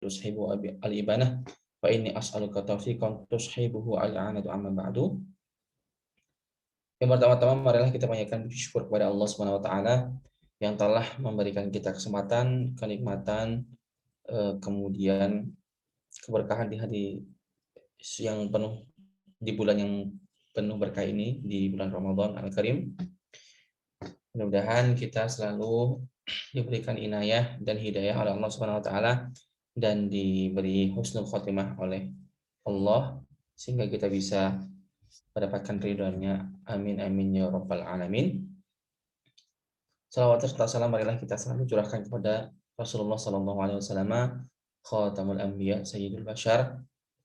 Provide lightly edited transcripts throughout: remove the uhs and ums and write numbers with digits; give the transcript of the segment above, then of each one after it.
tushibu al-ibanah wa inni as'aluka taufiqan tushibuhu al-'anatu amma ba'du. Yang pertama-tama marilah kita panjatkan puji syukur kepada Allah Subhanahu wa taala yang telah memberikan kita kesempatan, kenikmatan, kemudian keberkahan di hari yang penuh, di bulan yang penuh berkah ini, di bulan Ramadan Al-Karim. Mudah-mudahan kita selalu diberikan inayah dan hidayah oleh Allah Subhanahu wa taala dan diberi husnul khotimah oleh Allah sehingga kita bisa mendapatkan ridhonya. Amin amin ya rabbal alamin. Salawat serta salam marilah kita selalu curahkan kepada Rasulullah sallallahu alaihi wasallam, khatamul anbiya sayyidul bashar.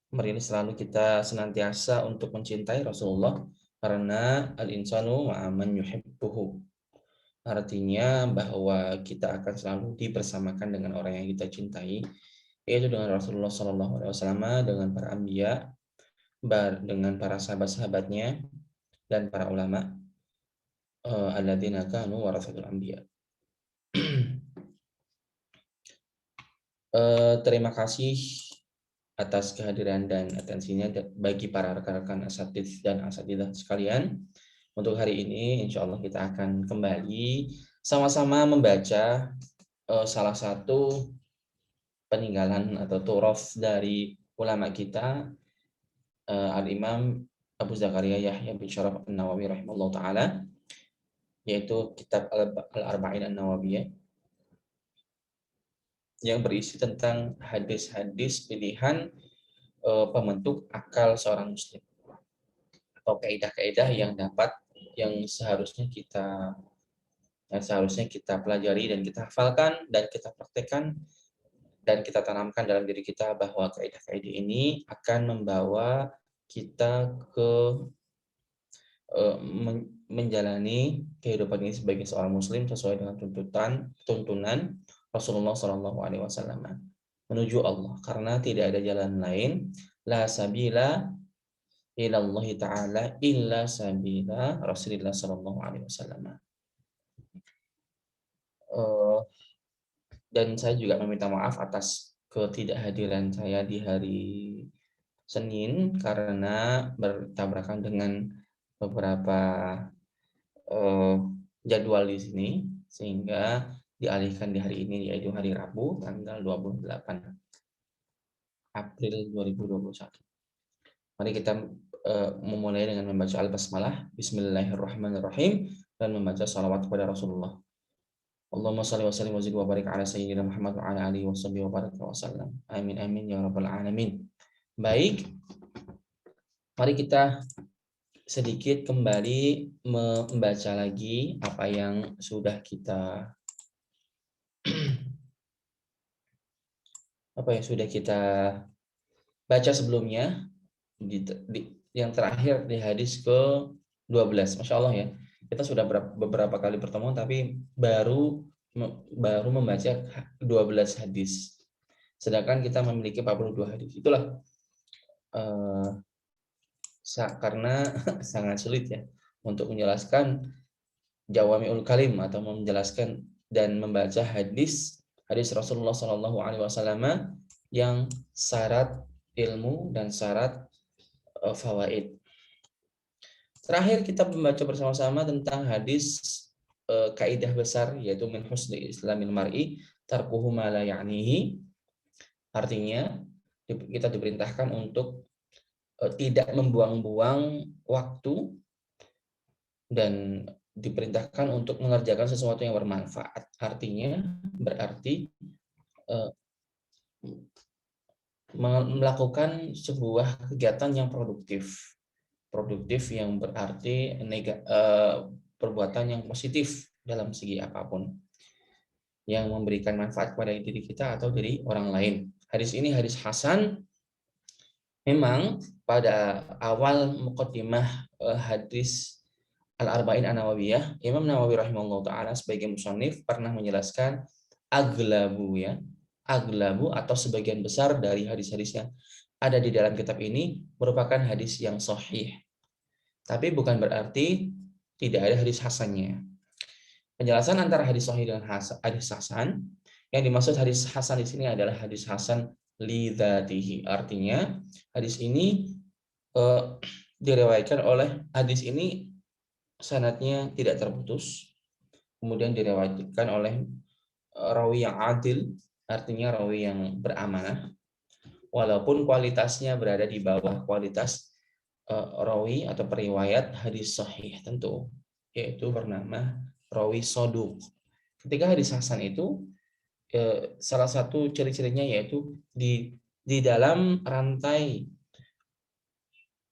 Marilah selalu kita senantiasa untuk mencintai Rasulullah karena al-insanu ma'a man yuhibbuhu. Artinya bahwa kita akan selalu dipersamakan dengan orang yang kita cintai, yaitu dengan Rasulullah sallallahu alaihi wasallam, dengan para anbiya, dengan para sahabat-sahabatnya dan para ulama alladzina kanu warasatul anbiya. Terima kasih atas kehadiran dan atensinya bagi para rekan-rekan asatidz dan asatidzah sekalian. Untuk hari ini insya Allah kita akan kembali sama-sama membaca salah satu peninggalan atau turof dari ulama kita, Al-Imam Abu Zakaria Yahya bin Syaraf An-Nawawi rahimahullah ta'ala, yaitu kitab Al-Arba'in An-Nawawiyah yang berisi tentang hadis-hadis pilihan pembentuk akal seorang muslim atau kaidah-kaidah yang seharusnya kita pelajari dan kita hafalkan dan kita praktekkan dan kita tanamkan dalam diri kita, bahwa kaidah-kaidah ini akan membawa kita ke menjalani kehidupan ini sebagai seorang muslim sesuai dengan tuntunan Rasulullah Shallallahu Alaihi Wasallam menuju Allah, karena tidak ada jalan lain, la sabila ilallahi ta'ala illa sabila Rasulullah Shallallahu Alaihi Wasallam. Dan saya juga meminta maaf atas ketidakhadiran saya di hari Senin karena bertabrakan dengan beberapa jadwal di sini, sehingga dialihkan di hari ini, yaitu hari Rabu tanggal 28 April 2021. Mari kita memulai dengan membaca Al-Basmalah, Bismillahirrahmanirrahim, dan membaca salawat kepada Rasulullah. Allahumma shalli wa sallim wa zid wa barik ala sayyidina Muhammad wa ala alihi wa sahbihi wa barik wa sallam. Amin amin ya rabbal alamin. Baik, mari kita sedikit kembali membaca lagi apa yang sudah kita baca sebelumnya yang terakhir di hadis ke-12. Masya Allah ya, kita sudah beberapa kali pertemuan tapi baru membaca 12 hadis, sedangkan kita memiliki 42 hadis. Itulah karena sangat sulit ya untuk menjelaskan jawami'ul kalim atau menjelaskan dan membaca hadis Rasulullah Shallallahu Alaihi Wasallam yang syarat ilmu dan syarat fawaid. Terakhir kita membaca bersama-sama tentang hadis kaidah besar, yaitu min husni islamil mar'i tarkuhu ma la ya'nihi. Artinya kita diperintahkan untuk tidak membuang-buang waktu dan diperintahkan untuk mengerjakan sesuatu yang bermanfaat. Artinya berarti melakukan sebuah kegiatan yang produktif yang berarti perbuatan yang positif dalam segi apapun, yang memberikan manfaat kepada diri kita atau diri orang lain. Hadis ini hadis hasan. Memang pada awal muqaddimah hadis Al-Arba'in An-Nawawiyah, Imam Nawawi rahimahullah ta'ala sebagai musannif pernah menjelaskan aglabu atau sebagian besar dari hadis-hadis yang ada di dalam kitab ini merupakan hadis yang sahih. Tapi bukan berarti tidak ada hadis hasannya. Penjelasan antara hadis sahih dan hadis hasan, yang dimaksud hadis hasan di sini adalah hadis hasan lidzatihi. Artinya hadis ini diriwayatkan oleh hadis ini sanadnya tidak terputus, kemudian diriwayatkan oleh rawi yang adil, artinya rawi yang beramanah, walaupun kualitasnya berada di bawah kualitas rawi atau periwayat hadis sahih tentu, yaitu bernama rawi soduk. Ketika hadis hasan itu salah satu ciri-cirinya yaitu di dalam rantai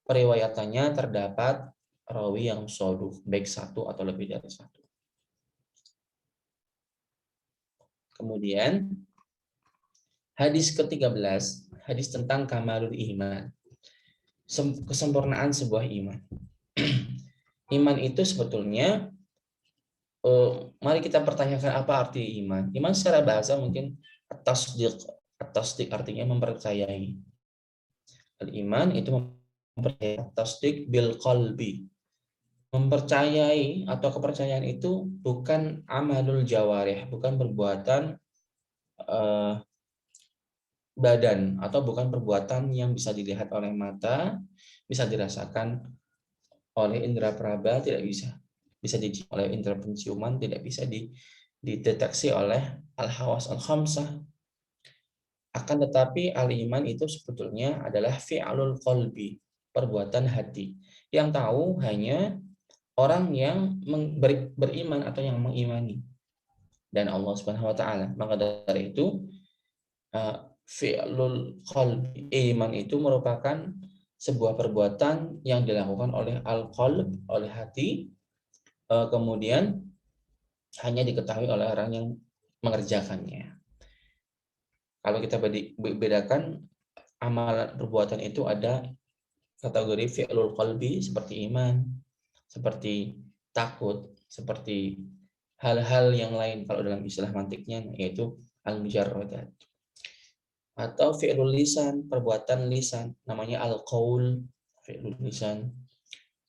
periwayatannya terdapat rawi yang soduk, baik satu atau lebih dari satu. Kemudian hadis ke-13, hadis tentang kamalul iman, kesempurnaan sebuah iman. Iman itu sebetulnya, mari kita pertanyakan apa arti iman. Iman secara bahasa mungkin at-tasdiq artinya mempercayai. Al-iman itu mempercayai, tasdik bil qalbi. Mempercayai atau kepercayaan itu bukan amalul jawarih, bukan perbuatan badan atau bukan perbuatan yang bisa dilihat oleh mata, bisa dirasakan oleh indera peraba, tidak bisa. Bisa dicium oleh indera penciuman, tidak bisa dideteksi oleh al-hawas al-khamsah. Akan tetapi al-iman itu sebetulnya adalah fi'alul qalbi, perbuatan hati. Yang tahu hanya orang yang beriman atau yang mengimani dan Allah Subhanahu wa taala. Maka dari itu fi'lul qalbi, iman itu merupakan sebuah perbuatan yang dilakukan oleh al-qalb, oleh hati, kemudian hanya diketahui oleh orang yang mengerjakannya. Kalau kita bedakan amalan perbuatan itu ada kategori fi'lul qalbi seperti iman, seperti takut, seperti hal-hal yang lain kalau dalam istilah mantiknya yaitu al-mujarradat. Atau fi'lul lisan, perbuatan lisan, namanya al-qaul, fi'lul lisan.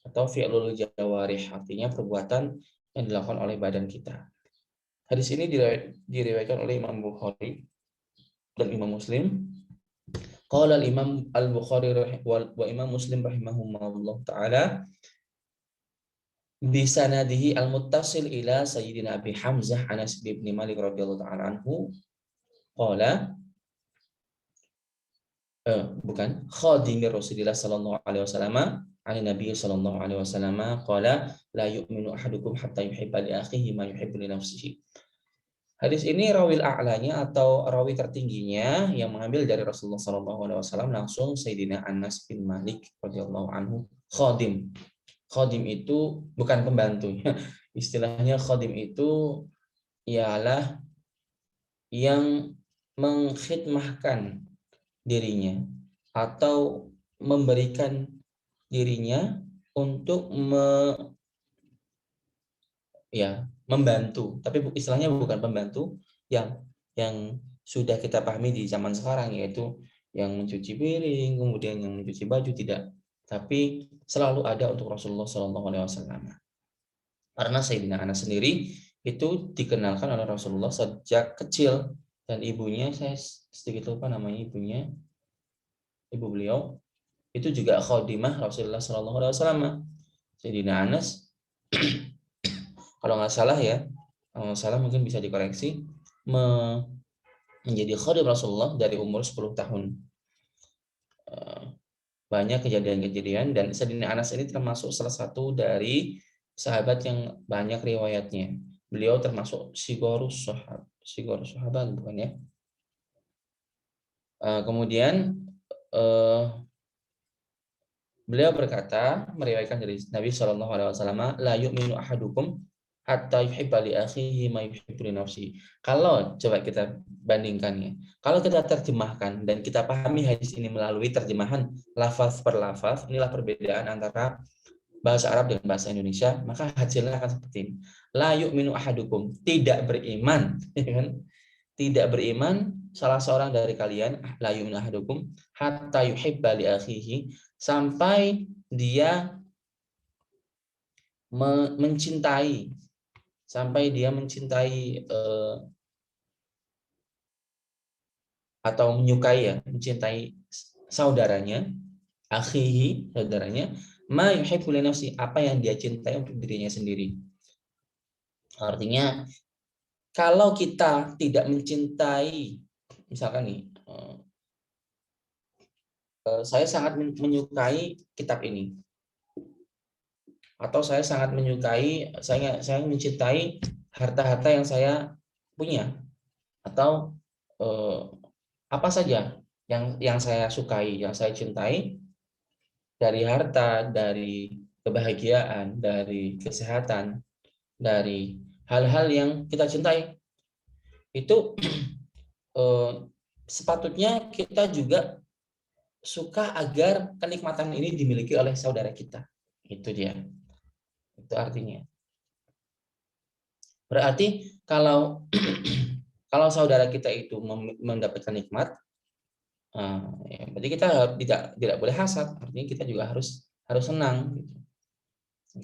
Atau fi'lul jawarih, artinya perbuatan yang dilakukan oleh badan kita. Hadis ini diriwayatkan oleh Imam Bukhari dan Imam Muslim. Qala al-Imam al-Bukhari wa Imam Muslim rahimahumullah ta'ala bisanadihi al-muttasil ila Sayyidina Abi Hamzah Anas bin Malik radhiyallahu ta'ala anhu qala bukan khadimir Rasulillah sallallahu alaihi wasallam ani Nabi sallallahu alaihi wasallam qala la yu'minu ahadukum hatta yuhibba li akhihi ma yuhibbu li nafsihi. Hadis ini rawil a'lanya atau rawi tertingginya yang mengambil dari Rasulullah sallallahu alaihi wasallam langsung Sayyidina Anas bin Malik radhiyallahu anhu. Khadim. Khadim itu bukan pembantu. Istilahnya khadim itu ialah yang mengkhidmahkan dirinya atau memberikan dirinya untuk membantu, tapi istilahnya bukan pembantu yang sudah kita pahami di zaman sekarang, yaitu yang mencuci piring, kemudian yang mencuci baju, tidak, tapi selalu ada untuk Rasulullah SAW. Karena Sayyidina Anas sendiri itu dikenalkan oleh Rasulullah sejak kecil, dan ibunya, saya sedikit lupa namanya ibunya, ibu beliau itu juga khadimah Rasulullah SAW. Sayyidina Anas kalau nggak salah ya, mungkin bisa dikoreksi, menjadi khadim Rasulullah dari umur 10 tahun. Banyak kejadian-kejadian, dan Sayyidina Anas ini termasuk salah satu dari sahabat yang banyak riwayatnya. Beliau termasuk sigorus sahabat, bukan ya? Kemudian beliau berkata, meriwayatkan dari Nabi Shallallahu Alaihi Wasallam, la yu'minu ahadukum hatta yuhibba li akhihi ma yuhibbu li nafsihi. Kalau coba kita bandingkannya, kalau kita terjemahkan dan kita pahami hadis ini melalui terjemahan lafaz per lafaz, inilah perbedaan antara bahasa Arab dengan bahasa Indonesia, maka hasilnya akan seperti ini. La yu'minu ahadukum, tidak beriman, tidak beriman salah seorang dari kalian, la yu'minu ahadukum hatta yuhibba li akhihi, sampai dia mencintai atau menyukai, ya, mencintai saudaranya, akhihi, saudaranya, ma yuhibbu li nafsi, apa yang dia cintai untuk dirinya sendiri. Artinya kalau kita tidak mencintai, misalkan nih, saya sangat menyukai kitab ini, atau saya sangat menyukai, saya mencintai harta-harta yang saya punya, atau apa saja yang saya sukai, yang saya cintai, dari harta, dari kebahagiaan, dari kesehatan, dari hal-hal yang kita cintai, itu sepatutnya kita juga suka agar kenikmatan ini dimiliki oleh saudara kita. Itu dia. Itu artinya. Berarti kalau kalau saudara kita itu mendapatkan nikmat, ya, berarti kita tidak boleh hasad. Artinya kita juga harus senang. Gitu.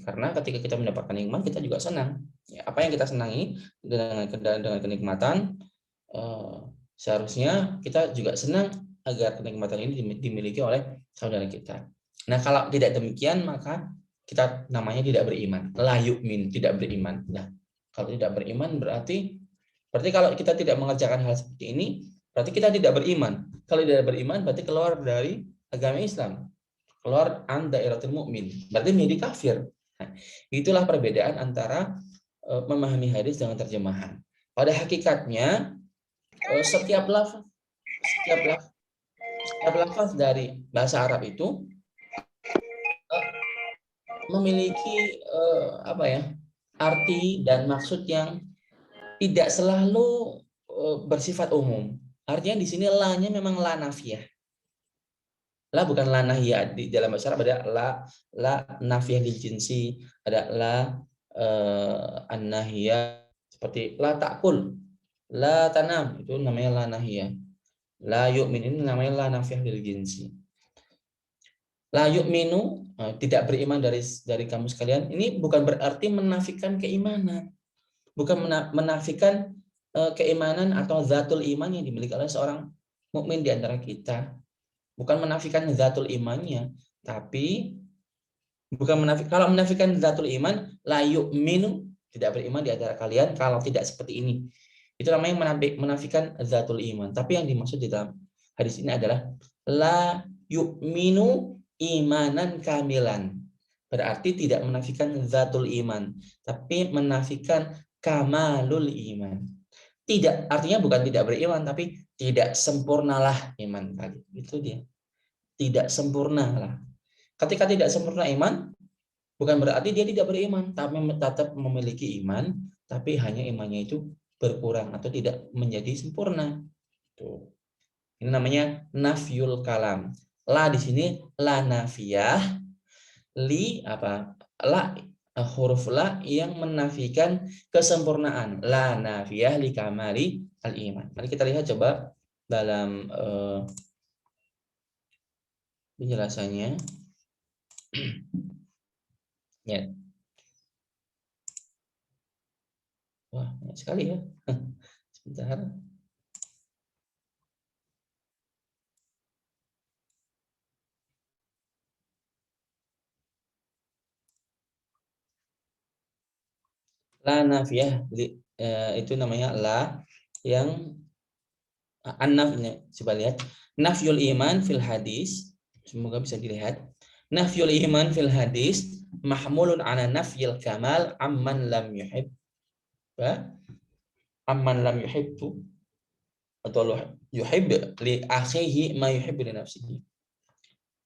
Karena ketika kita mendapatkan nikmat, kita juga senang. Ya, apa yang kita senangi dengan kenikmatan, seharusnya kita juga senang agar kenikmatan ini dimiliki oleh saudara kita. Nah, kalau tidak demikian, maka kita namanya tidak beriman. La yu'min, tidak beriman. Nah, kalau tidak beriman berarti kalau kita tidak mengerjakan hal seperti ini, berarti kita tidak beriman. Kalau tidak beriman berarti keluar dari agama Islam. Keluar an dairatul mukmin. Berarti menjadi kafir. Nah, itulah perbedaan antara memahami hadis dengan terjemahan. Pada hakikatnya setiap lafaz dari bahasa Arab itu memiliki arti dan maksud yang tidak selalu bersifat umum. Artinya di sini la-nya memang la nafiyah. La bukan la nahiyah. Di dalam bahasa Arab ada la nafiyah lil jinsi, ada la an-nahiyah, seperti la ta'kul, la tanam, itu namanya la nahiyah. La yu'min ini namanya la nafiyah lil jinsi. La yu'minu, tidak beriman dari kamu sekalian, ini bukan berarti menafikan keimanan. Bukan menafikan keimanan atau zatul iman yang dimiliki oleh seorang mukmin di antara kita. Bukan menafikan zatul imannya, tapi kalau menafikan zatul iman, la yu'minu, tidak beriman di antara kalian kalau tidak seperti ini. Itu namanya menafikan zatul iman. Tapi yang dimaksud di dalam hadis ini adalah la yu'minu imanan kamilan. Berarti tidak menafikan zatul iman, tapi menafikan kamalul iman. Tidak, artinya bukan tidak beriman, tapi tidak sempurnalah iman tadi. Itu dia. Tidak sempurnalah. Ketika tidak sempurna iman, bukan berarti dia tidak beriman, tapi tetap memiliki iman, tapi hanya imannya itu berkurang atau tidak menjadi sempurna. Tuh. Ini namanya nafyul kalam. La di sini la nafiyah, li apa? La huruf la yang menafikan kesempurnaan. La nafiyah li kamali al iman. Mari kita lihat coba dalam penjelasannya. Ya. Wah, banyak sekali ya. Sebentar. La nafiyah itu namanya la yang an-naf, coba lihat. Nafyul iman fil hadis, semoga bisa dilihat. Nafyul iman fil hadis mahmulun ala nafyil kamal amman lam yuhib. Amman lam yuhibbu atau yuhib li akhihi ma yuhibbu li nafsihi.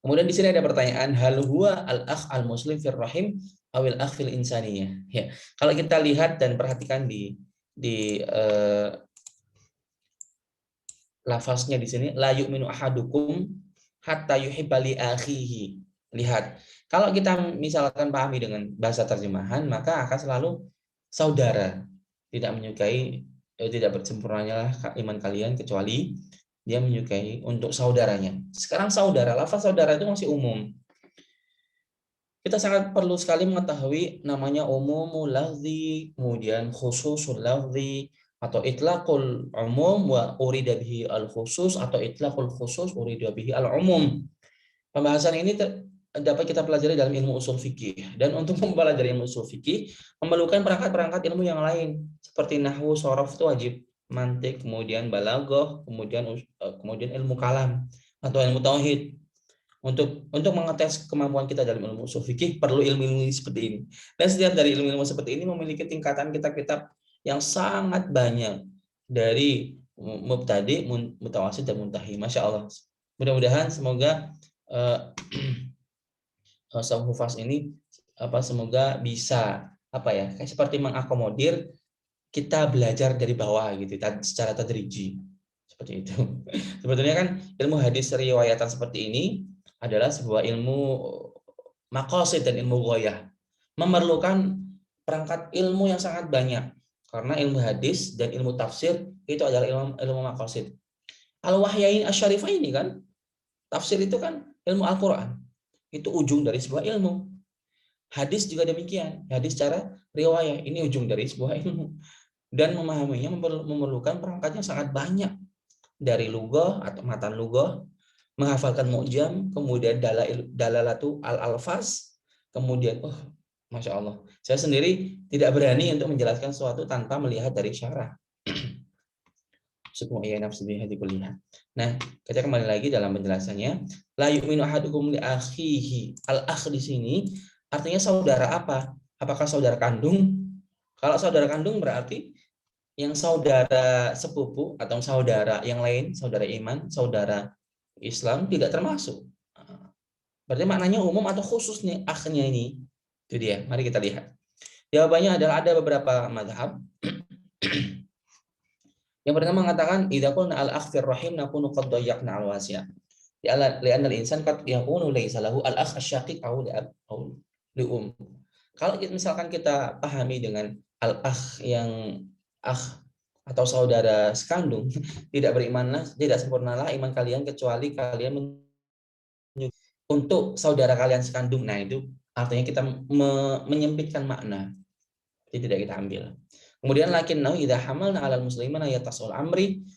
Kemudian di sini ada pertanyaan, hal huwa al-akh al-muslim fir rahim awil akh fil insaniyah. Ya, kalau kita lihat dan perhatikan di lafaznya di sini, la yu'minu ahadukum hatta yuhibba li akhihi. Lihat, kalau kita misalkan pahami dengan bahasa terjemahan, maka akan selalu saudara, tidak menyukai, tidak bersempurnanya iman kalian kecuali dia menyukai untuk saudaranya. Sekarang saudara, lafaz saudara itu masih umum. Kita sangat perlu sekali mengetahui namanya umumul lafzi, kemudian khususul lafzi, atau itlaqul umum wa urida bihi al khusus atau itlaqul khusus urida bihi al umum. Pembahasan ini dapat kita pelajari dalam ilmu usul fikih, dan untuk mempelajari ilmu usul fikih memerlukan perangkat-perangkat ilmu yang lain seperti nahwu, shorof itu wajib, mantik, kemudian balaghah, kemudian ilmu kalam atau ilmu tauhid. Untuk mengetes kemampuan kita dalam ilmu usul fikih perlu ilmu-ilmu seperti ini. Dan setiap dari ilmu-ilmu seperti ini memiliki tingkatan kitab-kitab yang sangat banyak, dari mubtadi, mutawasid, dan muntahi. Masya Allah. Mudah-mudahan semoga Sohum Hufaz ini semoga bisa kayak seperti mengakomodir kita belajar dari bawah gitu secara tadriji seperti itu. Sebetulnya kan ilmu hadis riwayatan seperti ini adalah sebuah ilmu maqasid dan ilmu ghoyah, memerlukan perangkat ilmu yang sangat banyak, karena ilmu hadis dan ilmu tafsir itu adalah ilmu maqasid. Al-Wahyain Asy-Syarifaini kan, tafsir itu kan ilmu Al-Qur'an, itu ujung dari sebuah ilmu. Hadis juga demikian, hadis secara riwayah ini ujung dari sebuah ilmu, dan memahaminya memerlukan perangkat yang sangat banyak, dari lughah atau matan lughah, menghafalkan mu'jam, kemudian dalalatu al-alfaz, kemudian Masya Allah, saya sendiri tidak berani untuk menjelaskan sesuatu tanpa melihat dari syarah. Nah, kita kembali lagi dalam penjelasannya. La yu'minu ahadukum li akhihi. Al-akh di sini artinya saudara apa? Apakah saudara kandung? Kalau saudara kandung berarti yang saudara sepupu atau saudara yang lain, saudara iman, saudara Islam tidak termasuk. Berarti maknanya umum atau khusus nih akhnya ini? Itu dia. Mari kita lihat. Jawabannya adalah ada beberapa mazhab. Yang pertama mengatakan idza qulna al-akh fir rahim nakunu qad dayyaqna al-wasi'. Li'anna al-insan qad yakunu laysa lahu al-akh asy-syaqiq aw li-um. Kalau misalkan kita pahami dengan al-akh yang akh atau saudara sekandung, tidak berimanlah, tidak sempurnalah iman kalian kecuali kalian untuk saudara kalian sekandung. Nah, itu artinya kita menyempitkan makna. Jadi tidak kita ambil. Kemudian lakinnahu idza hamalna 'alal muslimina yatasul amri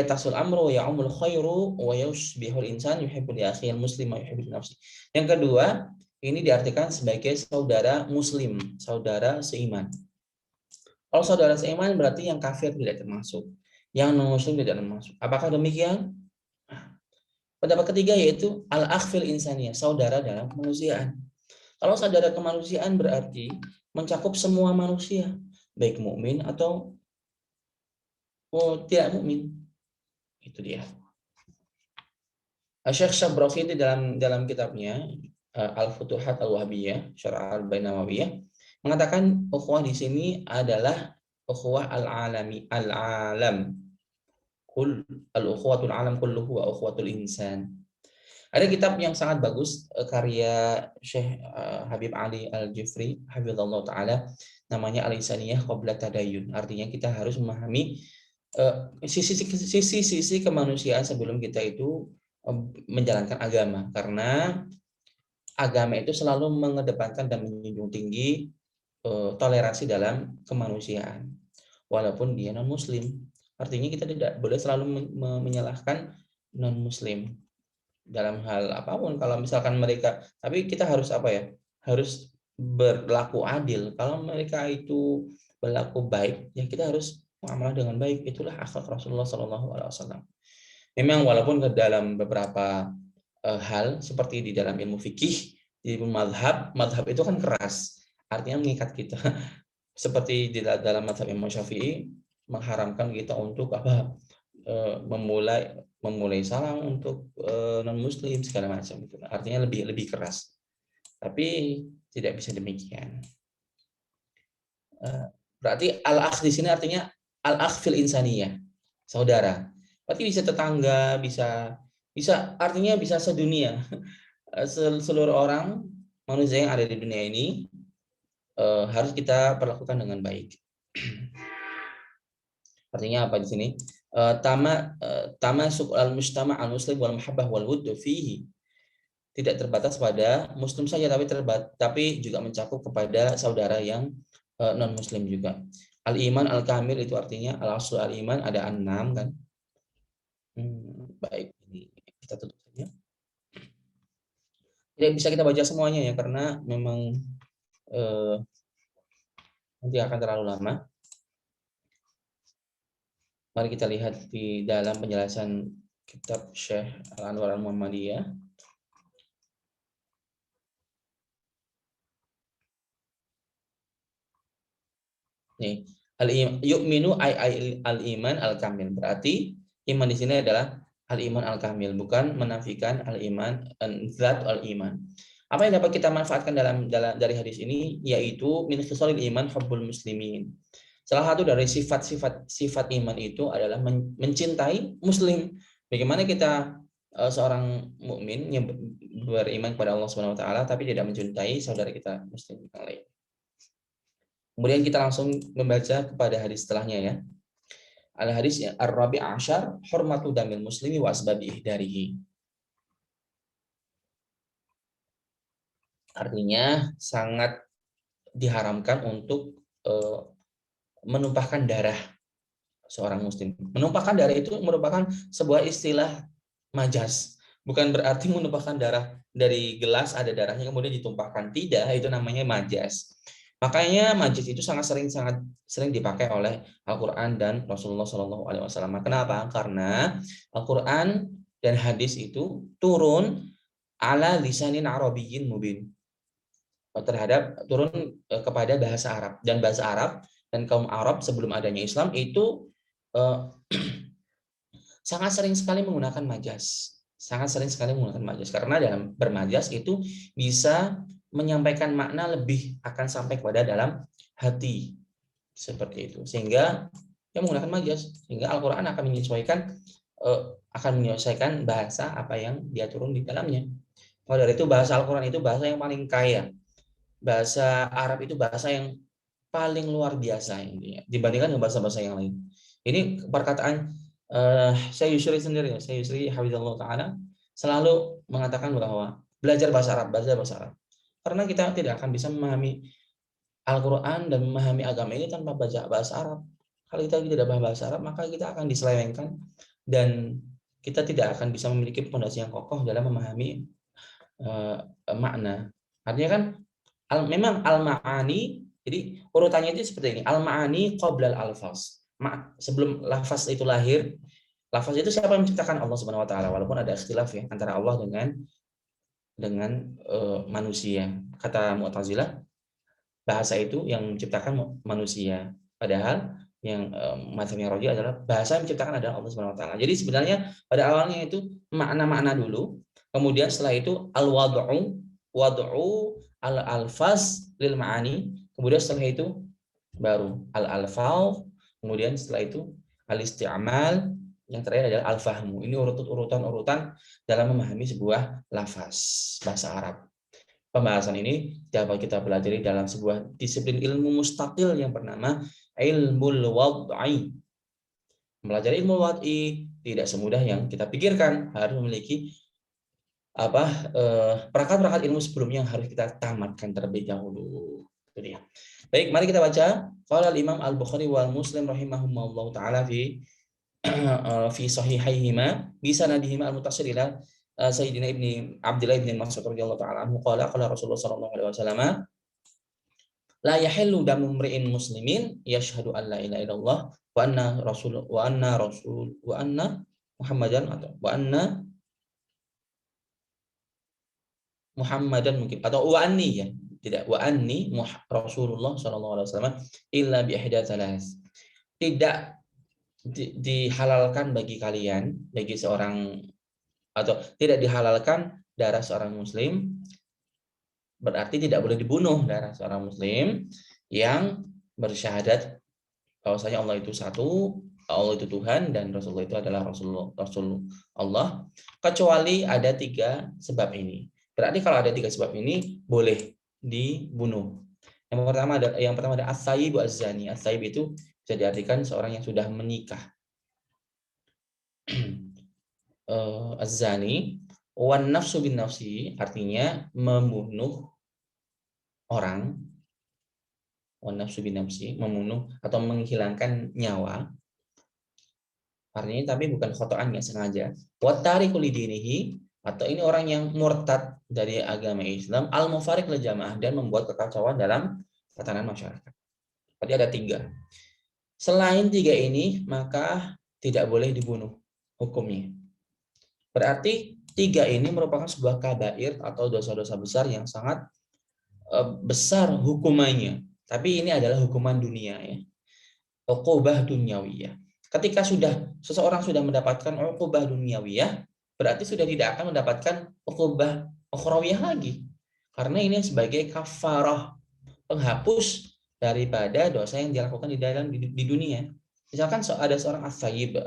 tasul amru wa ya'umul khairu wa yushbihul insan yuhibbul akhi al-muslim wa yuhibbul nafsi. Yang kedua, ini diartikan sebagai saudara muslim, saudara seiman. Kalau saudara seiman berarti yang kafir tidak termasuk, yang non muslim tidak termasuk. Apakah demikian? Pendapat ketiga yaitu al-akh fil insaniyah, saudara dalam kemanusiaan. Kalau saudara kemanusiaan berarti mencakup semua manusia, baik mukmin atau tidak mukmin. Itu dia. Syekh Syabraqi itu dalam kitabnya Al-Futuhat Al-Wahhabiyah, Syarah Al-Bainawawiyah, mengatakan ukhuwah di sini adalah ukhuwah al-alami, al-alam. Kul al-ukhuwatul alam kulluhu wa ukhuwatul insan. Ada kitab yang sangat bagus karya Syekh Habib Ali Al-Jifri hafizallahu taala, namanya Al-Insaniyah Qabla Tadayun. Artinya kita harus memahami sisi-sisi kemanusiaan sebelum kita itu menjalankan agama, karena agama itu selalu mengedepankan dan menjunjung tinggi toleransi dalam kemanusiaan walaupun dia non muslim. Artinya kita tidak boleh selalu menyalahkan non muslim dalam hal apapun. Kalau misalkan mereka, tapi kita harus harus berlaku adil. Kalau mereka itu berlaku baik, ya kita harus muamalah dengan baik. Itulah akhlak Rasulullah SAW. Memang walaupun ke dalam beberapa hal seperti di dalam ilmu fikih, di mazhab itu kan keras, artinya mengikat kita. Seperti di dalam mazhab Imam Syafi'i mengharamkan kita untuk memulai salam untuk non muslim segala macam itu. Artinya lebih keras. Tapi tidak bisa demikian. Berarti al-akh di sini artinya al-akh fil insaniyah, saudara. Berarti bisa tetangga, bisa artinya bisa sedunia. Seluruh orang manusia yang ada di dunia ini harus kita perlakukan dengan baik. Artinya apa di sini? Tamasuk al-mujtama' al-muslim wal mahabbah wal wudd fihi. Tidak terbatas pada muslim saja, tapi juga mencakup kepada saudara yang non muslim juga. Al-iman al-kamil itu artinya al-aslu al-iman ada 6 kan. Baik, ini kita tutup saja. Tidak bisa kita baca semuanya ya karena memang nanti akan terlalu lama. Mari kita lihat di dalam penjelasan kitab Syekh Al-Anwar Al-Muhammadiyah. Nih, yu'minu al-iman al-kamil. Berarti iman di sini adalah al-iman al-kamil, bukan menafikan al-iman zat al-iman. Apa yang dapat kita manfaatkan dari hadis ini yaitu min khisalil iman hubbul muslimin. Salah satu dari sifat iman itu adalah mencintai muslim. Bagaimana kita seorang mukmin yang beriman kepada Allah Subhanahu wa taala tapi tidak mencintai saudara kita muslim yang lain. Kemudian kita langsung membaca kepada hadis setelahnya ya. Al-hadis ar-rabi' asyar hurmatu damil muslimi wa asbabi ihdarihi. Artinya sangat diharamkan untuk menumpahkan darah seorang muslim. Menumpahkan darah itu merupakan sebuah istilah majas. Bukan berarti menumpahkan darah dari gelas ada darahnya kemudian ditumpahkan. Tidak, itu namanya majas. Makanya majlis itu sangat sering dipakai oleh Al-Quran dan Rasulullah SAW. Kenapa? Karena Al-Quran dan hadis itu turun ala lisanin arabiyyin mubin, turun kepada bahasa Arab, dan bahasa Arab dan kaum Arab sebelum adanya Islam itu sangat sering sekali menggunakan majas. Sangat sering sekali menggunakan majas karena dalam bermajas itu bisa menyampaikan makna lebih akan sampai kepada dalam hati seperti itu, sehingga yang menggunakan majas, sehingga Al-Quran akan menyesuaikan bahasa apa yang dia turun di dalamnya. Kalau dari itu bahasa Al-Quran itu bahasa yang paling kaya, bahasa Arab itu bahasa yang paling luar biasa intinya dibandingkan dengan bahasa-bahasa yang lain. Ini perkataan Syekh Yusri sendiri, Syekh Yusri hafizallahu taala selalu mengatakan bahwa belajar bahasa Arab. Karena kita tidak akan bisa memahami Al-Quran dan memahami agama ini tanpa baca bahasa Arab. Kalau kita tidak paham bahasa Arab, maka kita akan diselewengkan dan kita tidak akan bisa memiliki fondasi yang kokoh dalam memahami makna. Artinya kan memang al-ma'ani, jadi urutannya itu seperti ini. Al-ma'ani qoblal al-alfaz. Sebelum lafaz itu lahir, lafaz itu siapa yang menciptakan? Allah Subhanahu wa taala. Walaupun ada ikhtilaf ya antara Allah dengan manusia. Kata Mu'tazilah, bahasa itu yang menciptakan manusia. Padahal yang mazhabnya Raji adalah bahasa yang menciptakan adalah Allah Subhanahu wa taala. Jadi sebenarnya pada awalnya itu makna-makna dulu, kemudian setelah itu wad'u al-alfaz lil ma'ani, kemudian setelah itu baru al-alfaz, kemudian setelah itu al-isti'mal, yang terakhir adalah al-fahmu. Ini urutan dalam memahami sebuah lafaz bahasa Arab. Pembahasan ini dapat kita pelajari dalam sebuah disiplin ilmu mustaqil yang bernama ilmul wad'i. Mempelajari ilmu wad'i tidak semudah yang kita pikirkan, harus memiliki perangkat-perangkat ilmu sebelumnya yang harus kita tamatkan terlebih dahulu. Itu dia. Baik, mari kita baca. Qala al-Imam Al-Bukhari wal Muslim rahimahumullah taala fi sahihaihima bi sanadihima al-muttasil ila Sayyidina Ibni Abdullah bin Mas'ud radhiyallahu taala anhu qala Rasulullah sallallahu alaihi wasallam la yahillu damu mri'in muslimin yashhadu an la ilaha illallah wa anna Muhammadan atau wa anna Muhammadan mungkin atau wa anni ya, tidak wa anni Rasulullah sallallahu alaihi wasallam illa bi ihda thalas. Tidak dihalalkan bagi kalian, bagi seorang, atau tidak dihalalkan darah seorang muslim, berarti tidak boleh dibunuh darah seorang muslim yang bersyahadat bahwasanya Allah itu satu, Allah itu Tuhan, dan Rasulullah itu adalah Rasul Allah, kecuali ada 3 sebab ini. Berarti kalau ada 3 sebab ini boleh dibunuh. Yang pertama ada as-sayyib wa az-zani. As-sayyib itu bisa diartikan seorang yang sudah menikah. Az-zani wan nafsu bin nafsi artinya membunuh orang wan nafsu bin nafsi, membunuh atau menghilangkan nyawa. Artinya tapi bukan khotoan, nggak sengaja. Wa tariku lidinihi, atau ini orang yang murtad dari agama Islam, al mufariq lil jamaah, dan membuat kekacauan dalam tatanan masyarakat. Berarti ada 3. Selain 3 ini, maka tidak boleh dibunuh hukumnya. Berarti 3 ini merupakan sebuah kabair atau dosa-dosa besar yang sangat besar hukumannya. Tapi ini adalah hukuman dunia, ya. Uqubah dunyawiyah. Ketika seseorang sudah mendapatkan uqubah dunyawiyah, berarti sudah tidak akan mendapatkan uqubah ukhrawiyah lagi. Karena ini sebagai kafarah, penghapus daripada dosa yang dilakukan di dunia. Misalkan ada seorang as-sayyib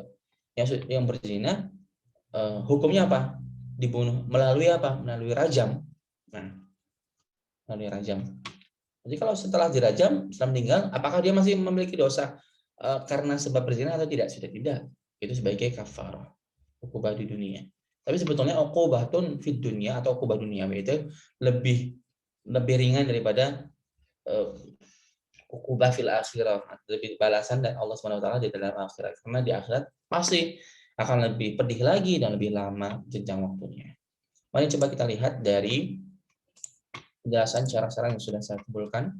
yang berzina, hukumnya apa? Dibunuh melalui apa? Melalui rajam. Nah, melalui rajam. Jadi kalau setelah dirajam, setelah meninggal, apakah dia masih memiliki dosa karena sebab berzina atau tidak? Sudah tidak. Itu sebagai kafarah, ukubah di dunia. Tapi sebetulnya uqubatun fid dunya atau ukubah dunia itu lebih ringan daripada ukubah fil akhirah, lebih balasan dan Allah Subhanahu wa taala di dalam akhirat. Karena di akhirat pasti akan lebih pedih lagi dan lebih lama jenjang waktunya. Mari coba kita lihat dari penjelasan cara-cara yang sudah saya kumpulkan.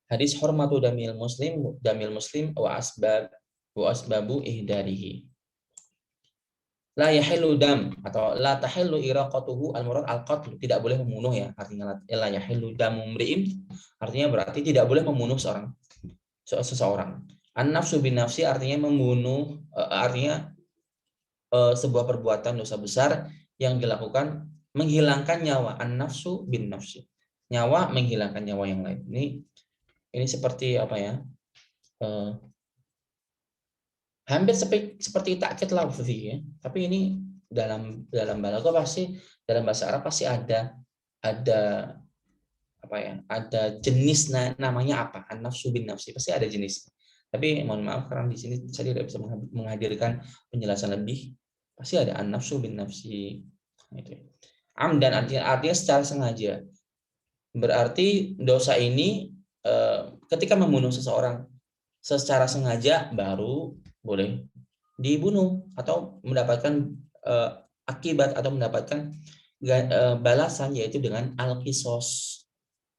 Hadis hormatu damil muslim wa asbabu ihdarihi. La yahillu dam atau la tahillu iraqatuhu al-murad al-qatl, tidak boleh membunuh, ya. Artinya la yahillu damu mri'in, artinya berarti tidak boleh membunuh seseorang. An-nafsu bin nafsi artinya membunuh, artinya sebuah perbuatan dosa besar yang dilakukan menghilangkan nyawa. An-nafsu bin nafsi, nyawa menghilangkan nyawa yang lain. Ini seperti apa, ya? Hampir seperti takkid lafzi, ya. Tapi ini dalam balaghah pasti, dalam bahasa Arab pasti ada apa, ya? Ada jenis namanya apa? An-nafsu bin nafsi, pasti ada jenis. Tapi mohon maaf karena di sini saya tidak bisa menghadirkan penjelasan lebih. Pasti ada an-nafsu bin nafsi. Itu. Amdan artinya secara sengaja. Berarti dosa ini ketika membunuh seseorang secara sengaja baru boleh dibunuh atau mendapatkan akibat atau mendapatkan balasan, yaitu dengan al-qisos,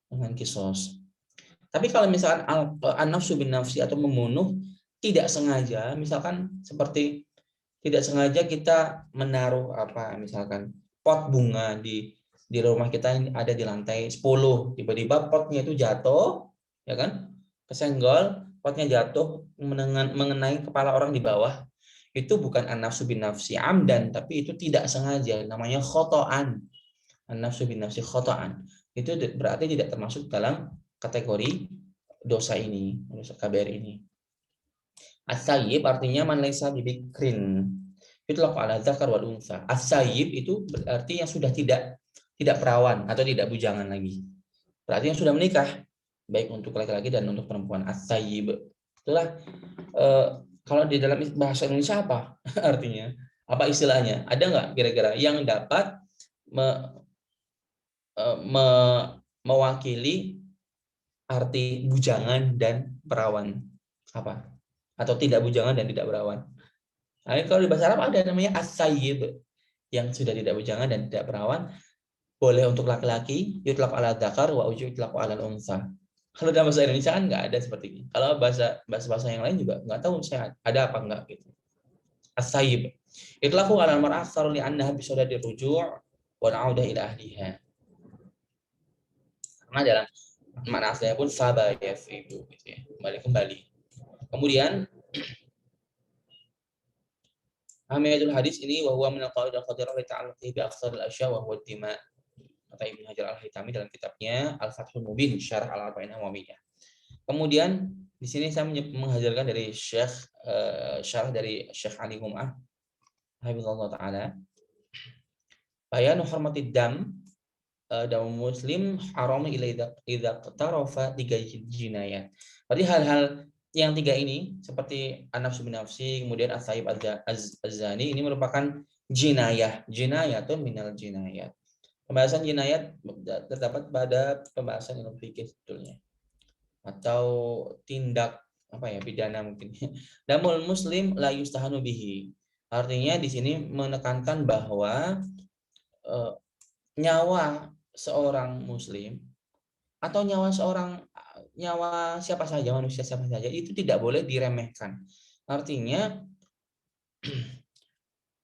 dengan kisos. Tapi kalau misalkan an-nafsu bin nafsi atau membunuh tidak sengaja, misalkan seperti tidak sengaja kita menaruh apa, misalkan pot bunga di rumah kita yang ada di lantai 10, tiba-tiba potnya itu jatuh, ya kan, kesenggol, potnya jatuh mengenai kepala orang di bawah, itu bukan an-nafsu bin nafsi amdan, tapi itu tidak sengaja, namanya khotoan. An-nafsu bin nafsi khotoan, itu berarti tidak termasuk dalam kategori dosa ini, dosa kabair ini. As-sayyib artinya man laisa bibikrin, yutlaq ala dzakar wal unsa. As-sayyib itu berarti yang sudah tidak perawan atau tidak bujangan lagi. Berarti yang sudah menikah, baik untuk laki-laki dan untuk perempuan. As-sayyib. Itulah kalau di dalam bahasa Indonesia apa artinya? Apa istilahnya? Ada nggak kira-kira yang dapat mewakili arti bujangan dan perawan? Apa? Atau tidak bujangan dan tidak perawan. Nah, kalau di bahasa Arab ada namanya as-sayyib, yang sudah tidak bujangan dan tidak perawan, boleh untuk laki-laki, yutlaq ala dzakar wa yutlaq ala unsa. Kalau dalam bahasa Indonesia kan nggak ada seperti ini. Kalau bahasa yang lain juga nggak tahu saya ada apa enggak gitu. As-sayyib. Itlaqu ala al-mar'ah saru li annaha bisada diruju' wa na'udah ila ahliha. Karena dalam makna aslinya pun saba yafidu gitu, ya. Kembali. Kemudian Hamidul hadis ini wa huwa min al-qaidah qadirah li ta'alluqi bi aqsar al-asya wa huwa ad-dima. Kata Ibnu Hajar Al-Haytami dalam kitabnya Al-Fathul Mubin Syarah Al-Arba'in Nawawiyah. Kemudian di sini saya menghadirkan dari syarah dari Syekh Ali Hum'ah hafizallahu taala. Bayanu hormatid dam muslim haram ila idza qatarafa 3 jinayat. Berarti hal-hal yang 3 ini seperti an-nafsu bin nafsi, kemudian as-sayyib az-zani, ini merupakan jinayah. Jinayatun minal jinayat. Pembahasan jinayat terdapat pada pembahasan ilmu fikih sebetulnya. atau tindak apa ya, pidana mungkin. Damul muslim la yustahanu bihi. Artinya di sini menekankan bahwa nyawa seorang muslim atau nyawa siapa saja, manusia siapa saja itu tidak boleh diremehkan. Artinya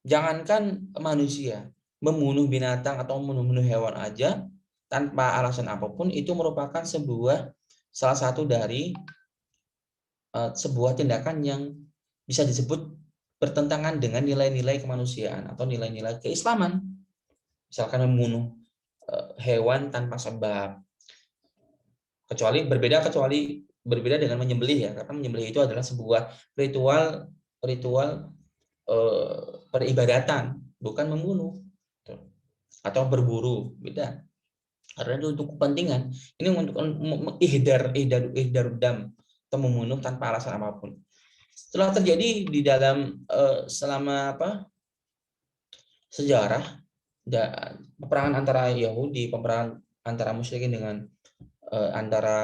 jangankan manusia, membunuh binatang atau membunuh hewan aja tanpa alasan apapun itu merupakan salah satu dari sebuah tindakan yang bisa disebut bertentangan dengan nilai-nilai kemanusiaan atau nilai-nilai keislaman. Misalkan membunuh hewan tanpa sebab, kecuali berbeda dengan menyembelih ya, karena menyembelih itu adalah sebuah ritual peribadatan, bukan membunuh atau berburu, beda. Karena itu untuk kepentingan. Ini untuk ihdar dam atau membunuh tanpa alasan apapun. Setelah terjadi di dalam selama sejarah peperangan antara Yahudi, peperangan antara musyrikin dengan antara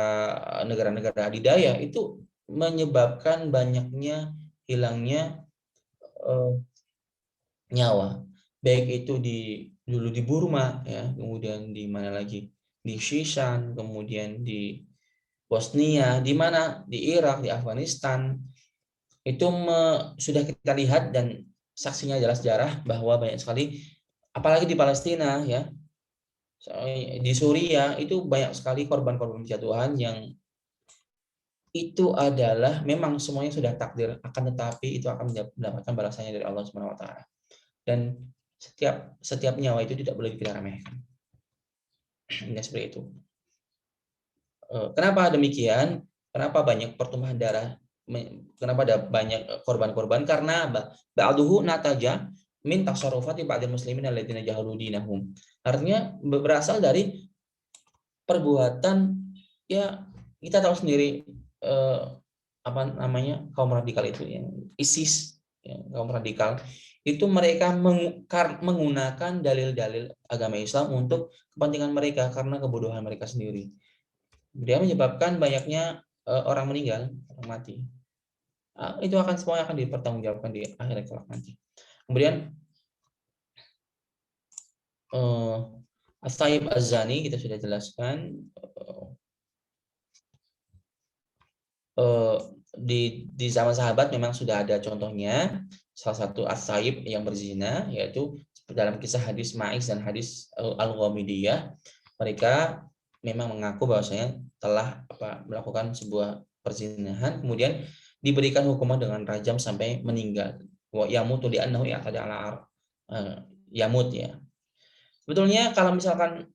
negara-negara adidaya, itu menyebabkan banyaknya hilangnya nyawa, baik itu dulu di Burma ya, kemudian di mana lagi, di Shishan, kemudian di Bosnia, di mana di Irak, di Afghanistan, itu sudah kita lihat dan saksinya adalah sejarah bahwa banyak sekali, apalagi di Palestina ya, di Suriah itu banyak sekali korban-korban jatuhan yang itu adalah memang semuanya sudah takdir, akan tetapi itu akan mendapatkan balasannya dari Allah Subhanahu wa taala. Dan setiap nyawa itu tidak boleh kita remehkan. Enggak seperti itu. Kenapa demikian? Kenapa banyak pertumpahan darah? Kenapa ada banyak korban-korban? Karena ba'duhu nataja min tasarrufati ba'dil muslimin alladziina jahalu dinahum. Artinya berasal dari perbuatan, ya kita tahu sendiri apa namanya, kaum radikal itu yang ISIS ya, kaum radikal itu mereka menggunakan dalil-dalil agama Islam untuk kepentingan mereka karena kebodohan mereka sendiri. Dia menyebabkan banyaknya orang meninggal, orang mati. Itu akan semuanya akan dipertanggungjawabkan di akhirat kelak nanti. Kemudian As-Sayyib Az-Zani kita sudah jelaskan. Di zaman sahabat memang sudah ada contohnya, salah satu as-sayyib yang berzina, yaitu dalam kisah hadis Ma'iz dan hadis Al-Ghamidiyah, mereka memang mengaku bahwasanya telah melakukan sebuah perzinahan, kemudian diberikan hukuman dengan rajam sampai meninggal. Wa yamutu li'annahu ya'tada ala yamut ya. Sebetulnya kalau misalkan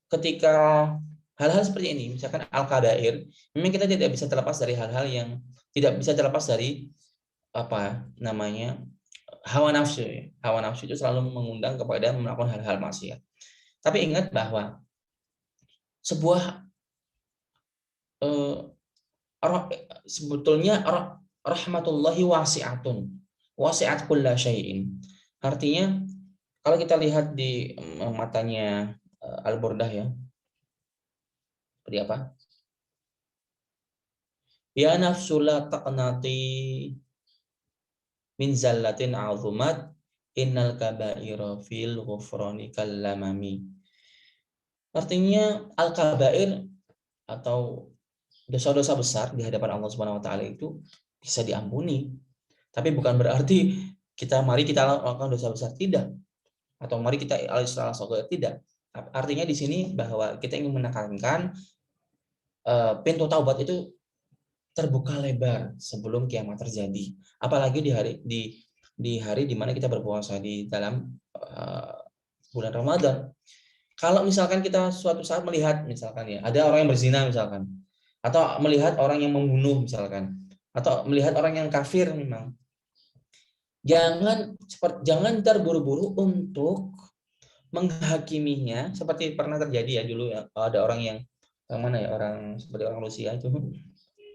ketika hal-hal seperti ini, misalkan al-kabair, memang kita tidak bisa terlepas dari hal-hal yang tidak bisa terlepas dari hawa nafsu. Hawa nafsu itu selalu mengundang kepada melakukan hal-hal maksiat. Tapi ingat bahwa sebuah sebetulnya rahmatullahi wasi'at kulla syai'in. Artinya kalau kita lihat di matanya Al-Burdah ya, seperti apa? Ya nafsu la taqnati min zallatin azumat innal kaba'ira fil ghufrani kallamami. Artinya al-kabair atau dosa-dosa besar di hadapan Allah Subhanahu wa taala itu bisa diampuni. Tapi bukan berarti mari kita lakukan dosa besar, tidak. Atau mari kita al-isra tidak. Artinya di sini bahwa kita ingin menekankan pintu taubat itu terbuka lebar sebelum kiamat terjadi. Apalagi di hari di mana kita berpuasa di dalam bulan Ramadan. Kalau misalkan kita suatu saat melihat misalkan ya ada orang yang berzina misalkan, atau melihat orang yang membunuh misalkan, atau melihat orang yang kafir memang, jangan terburu-buru untuk menghakiminya seperti pernah terjadi ya dulu ya, ada orang yang orang seperti orang Rusia itu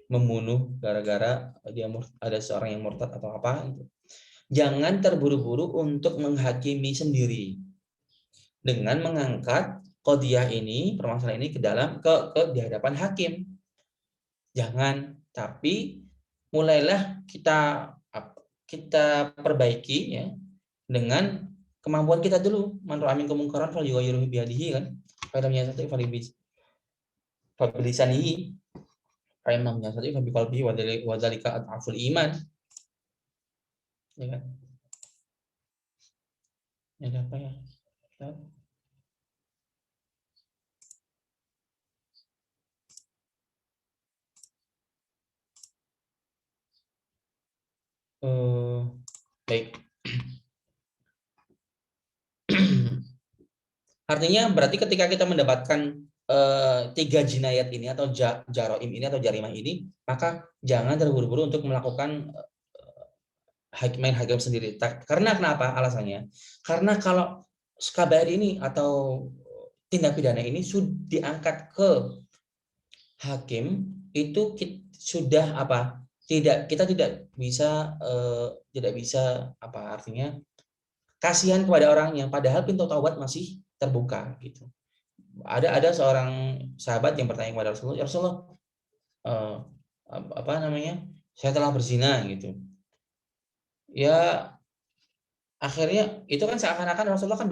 membunuh gara-gara dia ada seorang yang murtad atau apa gitu. Jangan terburu-buru untuk menghakimi sendiri dengan mengangkat qadiyah ini, permasalahan ini ke dalam di hadapan hakim. Jangan, tapi mulailah kita perbaiki ya dengan kemampuan kita dulu. Man ra'a minkum munkaran falyughayyirhu bi yadihi kan. Fa lam yastati' fa bi lisanihi. Fa lam yastati' fa bi qalbihi wa dzalika adhaful iman. Ya kan? Ada apa ya? Baik. Artinya berarti ketika kita mendapatkan 3 jinayat ini atau jaroim ini atau jarimah ini, maka jangan terburu-buru untuk melakukan main hakim sendiri. Karena kenapa? Alasannya. Karena kalau kabair ini atau tindak pidana ini sudah diangkat ke hakim, itu sudah apa? Kita tidak bisa apa artinya kasihan kepada orangnya, padahal pintu taubat masih terbuka gitu. Ada seorang sahabat yang bertanya kepada Rasulullah, ya Rasulullah, apa namanya, saya telah berzina gitu. Ya akhirnya itu kan seakan-akan Rasulullah kan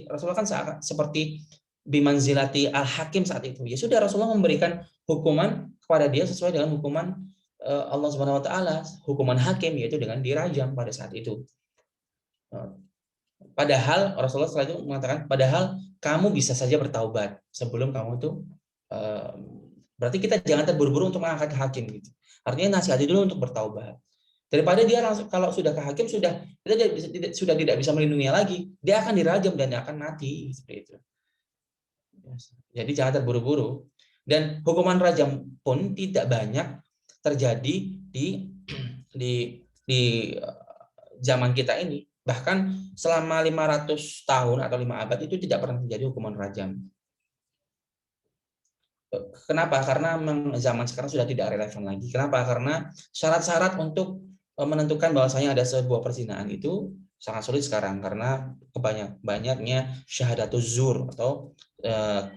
Rasulullah kan seperti bimanzilati al-hakim saat itu. Ya sudah, Rasulullah memberikan hukuman kepada dia sesuai dengan hukuman Allah Subhanahu wa taala, hukuman hakim, yaitu dengan dirajam pada saat itu. Padahal Rasulullah setelah itu mengatakan, padahal kamu bisa saja bertaubat sebelum kamu itu berarti kita jangan terburu-buru untuk mengangkat ke hakim gitu. Artinya nasihati dulu untuk bertaubat. Daripada dia langsung, kalau sudah ke hakim sudah tidak bisa melindunginya lagi, dia akan dirajam dan dia akan mati seperti itu. Jadi jangan terburu-buru. Dan hukuman rajam pun tidak banyak terjadi di zaman kita ini. Bahkan selama 500 tahun atau 5 abad itu tidak pernah terjadi hukuman rajam. Kenapa? Karena zaman sekarang sudah tidak relevan lagi. Kenapa? Karena syarat-syarat untuk menentukan bahwasanya ada sebuah perzinaan itu sangat sulit sekarang karena banyaknya syahadatuz zur atau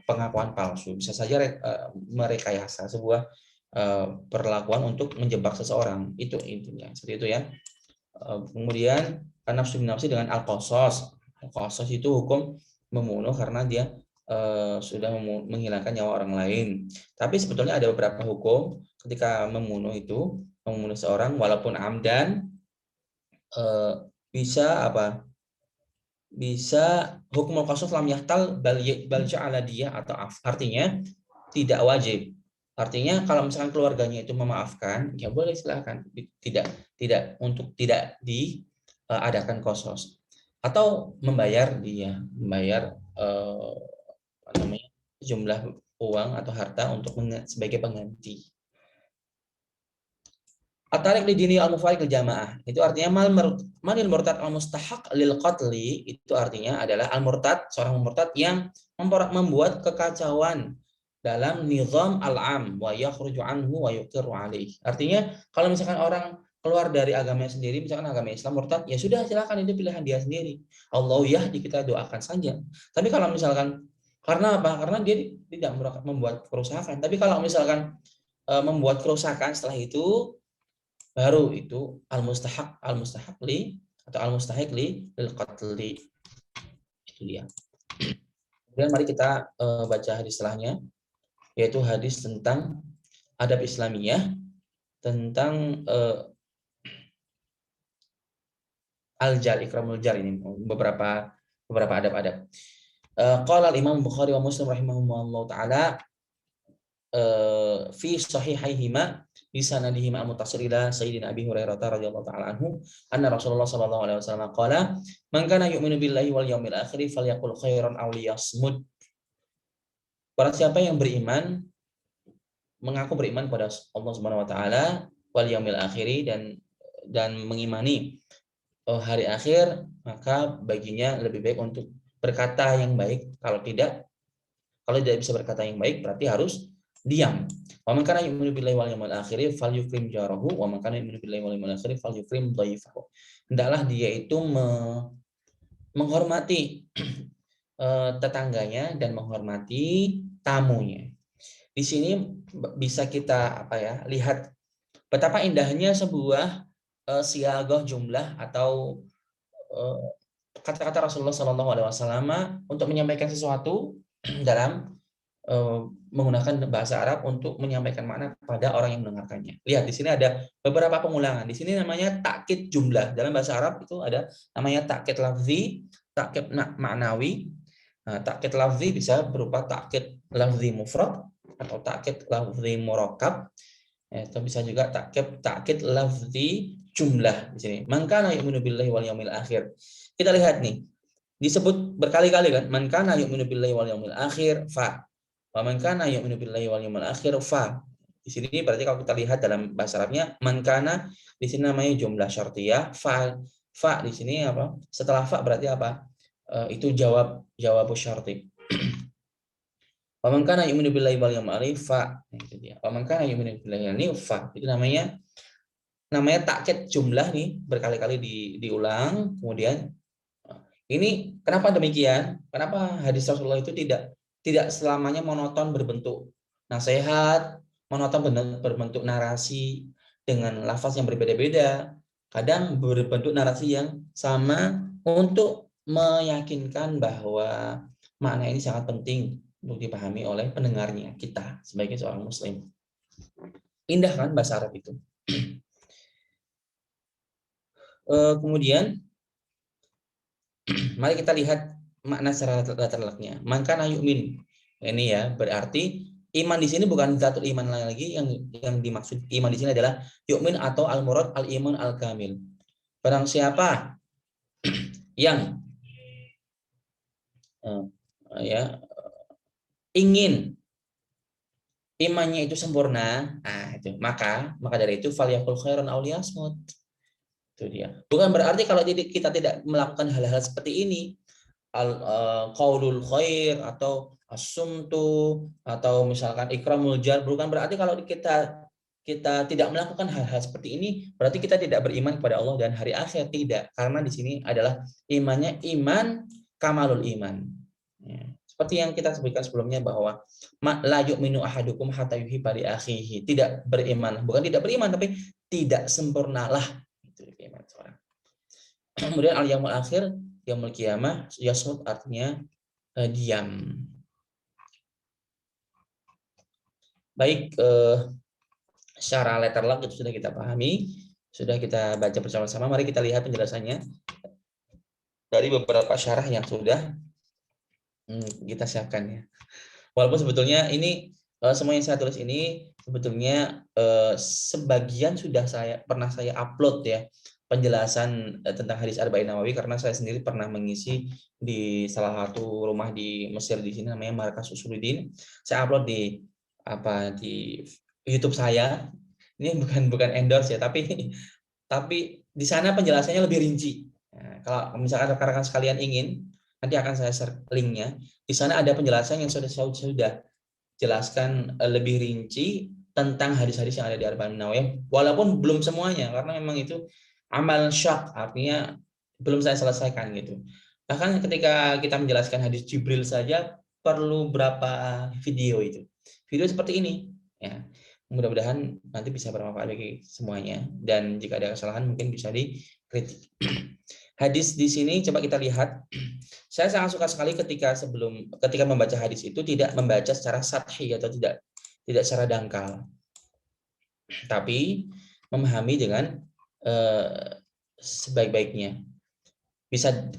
pengakuan palsu. Bisa saja merekayasa sebuah perlakuan untuk menjebak seseorang. Itu intinya. Seperti itu ya. Kemudian nafsu bin nafsi dengan al-qasas. Al-qasas itu hukum membunuh karena dia sudah menghilangkan nyawa orang lain. Tapi sebetulnya ada beberapa hukum ketika membunuh seorang walaupun amdan, bisa apa? Bisa hukum al-qasas lam yahtal bal ja'ala dia atau artinya tidak wajib. Artinya kalau misalkan keluarganya itu memaafkan, ya boleh silakan. Tidak untuk tidak diadakan qasas atau membayar jumlah uang atau harta untuk sebagai pengganti. At-tarik li dini al-mufariq al-jamaah. Itu artinya manil murtad al-mustahaq lil qatli, itu artinya adalah al-murtad, seorang murtad yang membuat kekacauan dalam nizam al-am wa yakhruju anhu wa yuqirru alaih. Artinya kalau misalkan orang keluar dari agamanya sendiri, misalkan agama Islam murtad, ya sudah silakan, itu pilihan dia sendiri. Allah yahdi, kita doakan saja. Tapi kalau misalkan karena apa? Karena dia tidak membuat kerusakan. Tapi kalau misalkan membuat kerusakan setelah itu, baru itu al-mustahaq li atau al-mustahiq li lil qatli. Itu dia. Kemudian mari kita baca hadis setelahnya, yaitu hadis tentang adab Islamiyah, tentang al-jar, ikramul jar, ini beberapa adab-adab. Qala al-Imam Bukhari wa Muslim rahimahumullah taala fi sahihaihima bi sanadihima al-muttasil ila sayyidina Abi Hurairah radhiyallahu taala anhu anna Rasulullah sallallahu alaihi wasallam qala man kana yu'minu billahi wal yawmil akhir falyaqul khairan aw liyasmut. Barang siapa yang mengaku beriman kepada Allah Subhanahu wa taala wal yaumil akhir dan mengimani hari akhir, maka baginya lebih baik untuk berkata yang baik. Kalau tidak bisa berkata yang baik, berarti harus diam. Wa man kana yu'minu billahi wal yawmil akhir falyukrim jarahu wa man kana yu'minu billahi wal yawmil akhir falyukrim dhaifahu. Hendaklah dia itu menghormati tetangganya dan menghormati tamunya. Di sini bisa kita lihat betapa indahnya sebuah siagoh jumlah atau kata-kata Rasulullah Shallallahu Alaihi Wasallam untuk menyampaikan sesuatu dalam menggunakan bahasa Arab untuk menyampaikan makna kepada orang yang mendengarkannya. Lihat di sini ada beberapa pengulangan. Di sini namanya takkid jumlah. Dalam bahasa Arab itu ada namanya takkid lafzi, takkid maknawi. Nah, takkid lafzi bisa berupa takkid lafzi mufrad atau takkid lafzi murakkab. Atau bisa juga takkid lafzi jumlah di sini. Man kana yu'minu billahi wal yaumil akhir. Kita lihat nih. Disebut berkali-kali kan, man kana yu'minu billahi wal yaumil akhir fa. Wa man kana yu'minu billahi wal yaumil akhir fa. Di sini berarti kalau kita lihat dalam bahasa Arabnya, man kana di sini namanya jumlah syartiyah, fa di sini apa? Setelah fa berarti apa? Itu jawab syarti. Wa man kana yu'minu billahi wal yaumil akhir fa. Itu dia. Wa man kana yu'minu billahi fa. Itu namanya takkid jumlah nih, berkali-kali diulang, kemudian ini kenapa demikian? Kenapa hadis Rasulullah itu tidak selamanya monoton berbentuk nasihat, monoton berbentuk narasi dengan lafaz yang berbeda-beda. Kadang berbentuk narasi yang sama untuk meyakinkan bahwa makna ini sangat penting untuk dipahami oleh pendengarnya, kita sebagai seorang muslim. Indah kan bahasa Arab itu. Kemudian mari kita lihat makna secara letaknya. Man kana yu'min. Ini ya, berarti iman di sini bukan zatul iman lagi, yang dimaksud iman di sini adalah yu'min atau al-murad al-iman al-kamil. Barang siapa yang ingin imannya itu sempurna, itu maka dari itu falyakul khairan aw liyasmut. Itu dia. Bukan berarti kalau kita tidak melakukan hal-hal seperti ini, qaulul khair atau as-sumtu atau misalkan ikramul jar, bukan berarti kalau kita tidak melakukan hal-hal seperti ini berarti kita tidak beriman kepada Allah dan hari akhir. Tidak, karena di sini adalah imannya iman kamalul iman. Ya. Seperti yang kita sebutkan sebelumnya bahwa la yu'minu ahadukum hatta yuhibba li akhihi. Tidak beriman, bukan tidak beriman tapi tidak sempurnalah itu iman seorang. Kemudian al-yaumul akhir, yaumul qiyamah, yasmut artinya diam. Baik, secara letter luck itu sudah kita pahami, sudah kita baca bersama-sama. Mari kita lihat penjelasannya dari beberapa syarah yang sudah kita siapkan ya. Walaupun sebetulnya ini semua yang saya tulis ini sebetulnya sebagian sudah pernah saya upload ya, penjelasan tentang hadis Arba'in Nawawi, karena saya sendiri pernah mengisi di salah satu rumah di Mesir di sini namanya Markas Usuluddin. Saya upload di YouTube saya. Ini bukan endorse ya, tapi di sana penjelasannya lebih rinci. Nah, kalau misalkan rekan-rekan sekalian ingin, nanti akan saya share linknya. Di sana ada penjelasan yang sudah jelaskan lebih rinci tentang hadis-hadis yang ada di Arba'in Nawawi, walaupun belum semuanya karena memang itu amal syak, artinya belum saya selesaikan gitu. Bahkan ketika kita menjelaskan hadis Jibril saja perlu berapa video itu. Video seperti ini ya. Mudah-mudahan nanti bisa bermanfaat bagi semuanya, dan jika ada kesalahan mungkin bisa dikritik. Hadis di sini coba kita lihat. Saya sangat suka sekali ketika membaca hadis itu tidak membaca secara sathi atau tidak secara dangkal, tapi memahami dengan sebaik-baiknya.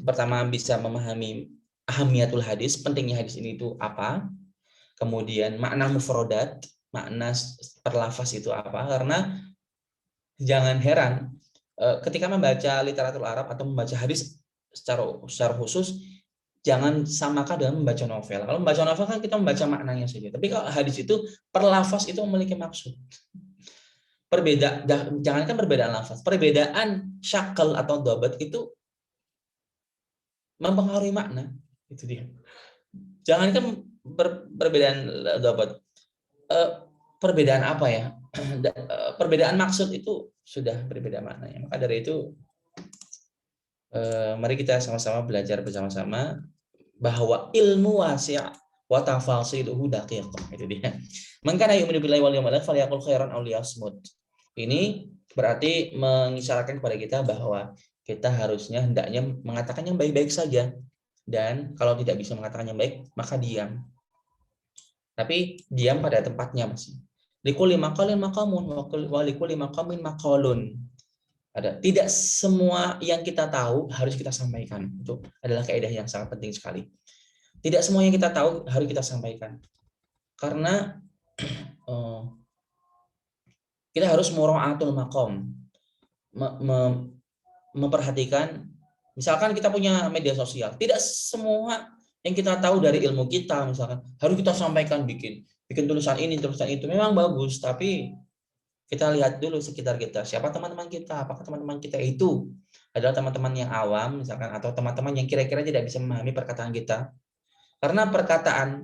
Pertama bisa memahami ahamiyatul hadis, pentingnya hadis ini itu apa, kemudian makna mufrodat, makna perlafaz itu apa, karena jangan heran ketika membaca literatur Arab atau membaca hadis secara khusus, jangan samakan dengan membaca novel. Kalau membaca novel kan kita membaca maknanya saja, tapi kalau hadis itu perlafaz itu memiliki maksud. Jangankan perbedaan lafaz, perbedaan syakal atau dhabat itu mempengaruhi makna. Itu dia. Jangankan perbedaan dhabat, perbedaan apa ya? Perbedaan maksud itu sudah berbeda maknanya. Maka dari itu mari kita sama-sama belajar bersama-sama bahwa ilmu wasi' wa tafasiluhu daqiq. Itu dia. Man kana yu'minu billahi wal yawmil akhir falyaqul khairan aw liyasmut. Ini berarti mengisyaratkan kepada kita bahwa kita harusnya hendaknya mengatakan yang baik-baik saja, dan kalau tidak bisa mengatakan yang baik maka diam. Tapi diam pada tempatnya masih. Likulli maqalin maqamun wa likulli maqamin maqalun. Ada, tidak semua yang kita tahu harus kita sampaikan. Itu adalah kaidah yang sangat penting sekali. Tidak semua yang kita tahu harus kita sampaikan. Karena kita harus mura'atul maqam. Memperhatikan, misalkan kita punya media sosial, tidak semua yang kita tahu dari ilmu kita misalkan harus kita sampaikan, bikin tulisan ini, tulisan itu. Memang bagus, tapi kita lihat dulu sekitar kita, siapa teman-teman kita, apakah teman-teman kita itu adalah teman-teman yang awam misalkan, atau teman-teman yang kira-kira tidak bisa memahami perkataan kita. Karena perkataan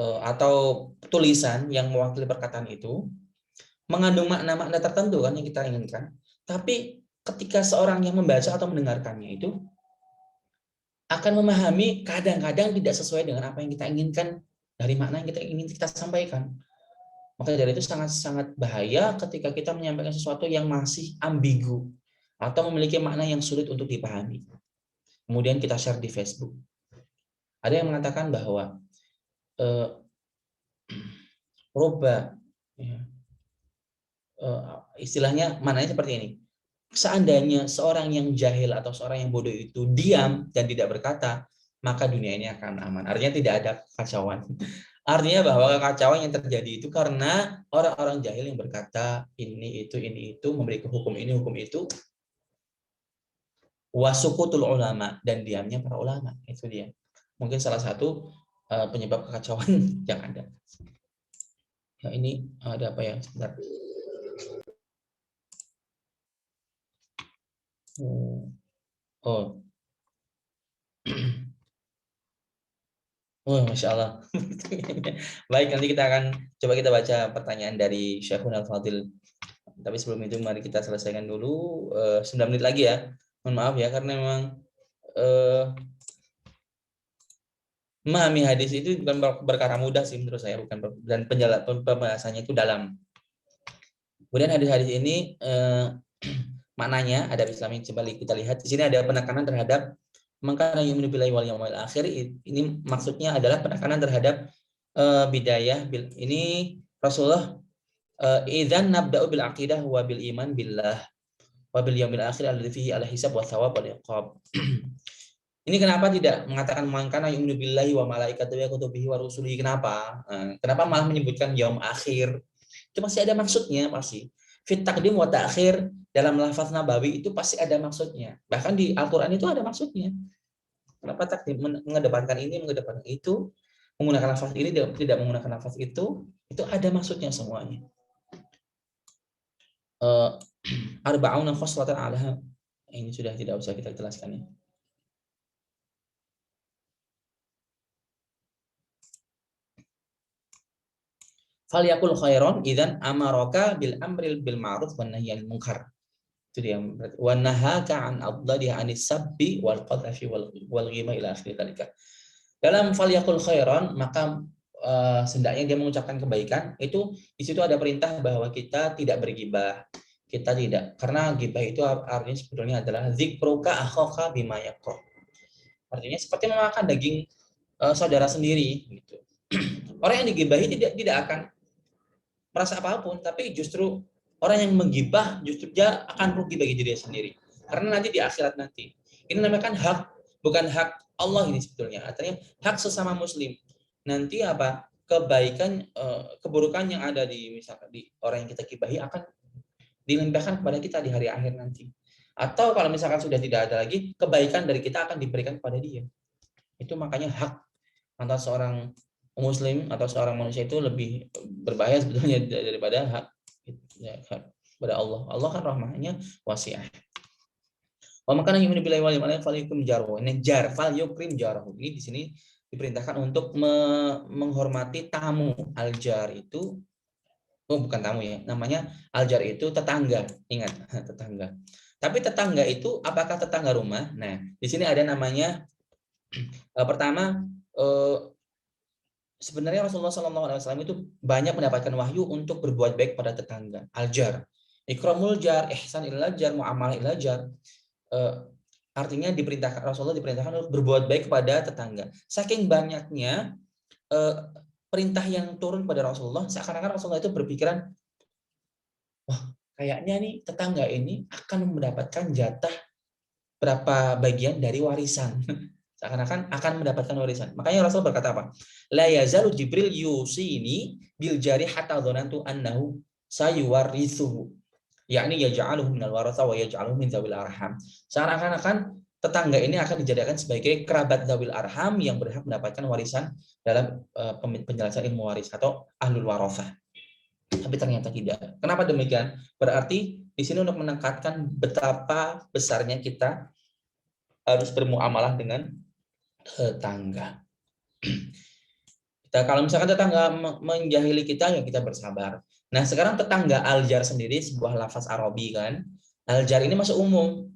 atau tulisan yang mewakili perkataan itu mengandung makna-makna tertentu kan yang kita inginkan. Tapi ketika seorang yang membaca atau mendengarkannya itu akan memahami kadang-kadang tidak sesuai dengan apa yang kita inginkan dari makna yang kita ingin kita sampaikan. Maka dari itu sangat-sangat bahaya ketika kita menyampaikan sesuatu yang masih ambigu atau memiliki makna yang sulit untuk dipahami. Kemudian kita share di Facebook. Ada yang mengatakan bahwa istilahnya maknanya seperti ini. Seandainya seorang yang jahil atau seorang yang bodoh itu diam dan tidak berkata, maka dunia ini akan aman. Artinya tidak ada kekacauan. Artinya bahwa kekacauan yang terjadi itu karena orang-orang jahil yang berkata ini itu, memberi hukum ini, hukum itu. Wasukutul ulama, dan diamnya para ulama. Itu dia. Mungkin salah satu penyebab kekacauan yang ada. Ya, ini ada apa ya? Sebentar. Oh, Masya Allah. Baik, nanti kita akan coba kita baca pertanyaan dari Syekhun Al-Fadil. Tapi sebelum itu mari kita selesaikan dulu 9 menit lagi ya. Mohon maaf ya, karena memang memahami hadis itu bukan perkara mudah sih menurut saya, dan pembahasannya itu dalam. Kemudian hadis-hadis ini maknanya ada Islami, coba kita lihat. Di sini ada penekanan terhadap maka yu'minu billahi wal yawmil akhir. Ini maksudnya adalah penekanan terhadap bidayah. Ini Rasulullah idzan nabda'u bil aqidah wa bil iman billah wa bil yawmil akhir alladzi fihi al hisab wa thawab wal iqab. Ini kenapa tidak mengatakan mangkana yu'minu billahi wa malaikatihi wa kutubihi wa rusulihi? Kenapa? Kenapa malah menyebutkan yaum akhir? Itu masih ada maksudnya pasti. Fit taqdim wa ta'khir dalam lafaz nabawi itu pasti ada maksudnya. Bahkan di Al-Qur'an itu ada maksudnya. Kenapa takdim mengedepankan ini, mengedepankan itu, menggunakan lafaz ini, tidak menggunakan lafaz itu ada maksudnya semuanya. Arba'una khoslatan 'alaha. Ini sudah tidak usah kita jelaskan ya. Falyakul khairon idzan amaraka bil amril bil ma'ruf wan nahyi 'anil munkar. Itu dia. Wa nahaka an afdalihi anis sabbi wal qadhafi wal ghima ila akhir dzalika. Dalam falyakul khairon, maka hendaknya dia mengucapkan kebaikan. Itu di situ ada perintah bahwa kita tidak bergibah. Kita tidak, karena gibah itu artinya sebetulnya adalah dzikruka akhaka bima yakrah. Artinya seperti memakan daging saudara sendiri gitu. Orang yang digibahi tidak akan merasa apapun, tapi justru orang yang menggibah justru dia akan rugi bagi dirinya sendiri. Karena nanti di akhirat nanti. Ini namanya kan hak, bukan hak Allah ini sebetulnya. Artinya hak sesama muslim. Nanti apa? Kebaikan, keburukan yang ada di misalkan di orang yang kita gibahi akan dilimpahkan kepada kita di hari akhir nanti. Atau kalau misalkan sudah tidak ada lagi, kebaikan dari kita akan diberikan kepada dia. Itu makanya hak antara seorang muslim atau seorang manusia itu lebih berbahaya sebetulnya daripada hak kepada Allah. Allah kan rahmahnya wasi'ah. Wa makana yu'minu billahi wal yawmil akhir falyukrim jarahu. Ini jar, falyukrim jarahu. Ini di sini diperintahkan untuk menghormati tamu. Al-jar itu bukan tamu ya. Namanya al-jar itu tetangga. Ingat, tetangga. Tapi tetangga itu apakah tetangga rumah? Nah, di sini ada namanya Pertama, sebenarnya Rasulullah SAW itu banyak mendapatkan wahyu untuk berbuat baik pada tetangga. Al-jar, ikramul jar, ihsan ilal jar, muamalah ilal jar. Artinya Rasulullah diperintahkan untuk berbuat baik kepada tetangga. Saking banyaknya perintah yang turun pada Rasulullah, seakan-akan Rasulullah itu berpikiran, wah, kayaknya nih tetangga ini akan mendapatkan jatah berapa bagian dari warisan. Seakan-akan akan mendapatkan warisan. Makanya Rasul berkata apa? La yazalu Jibril yusini bil jari hatta dzanantu annahu sayuwarithuhu. Yakni yaj'aluhu minal waratha wa yaj'aluhu min dzawil arham. Seakan-akan tetangga ini akan dijadikan sebagai kerabat dzawil arham yang berhak mendapatkan warisan dalam penjelasan ilmu waris atau ahlul warathah. Tapi ternyata tidak. Kenapa demikian? Berarti di sini untuk menekankan betapa besarnya kita harus bermuamalah dengan tetangga. Kalau misalkan tetangga menjahili kita, ya kita bersabar. Nah, sekarang tetangga aljar sendiri sebuah lafaz Arabi kan. Aljar ini masuk umum.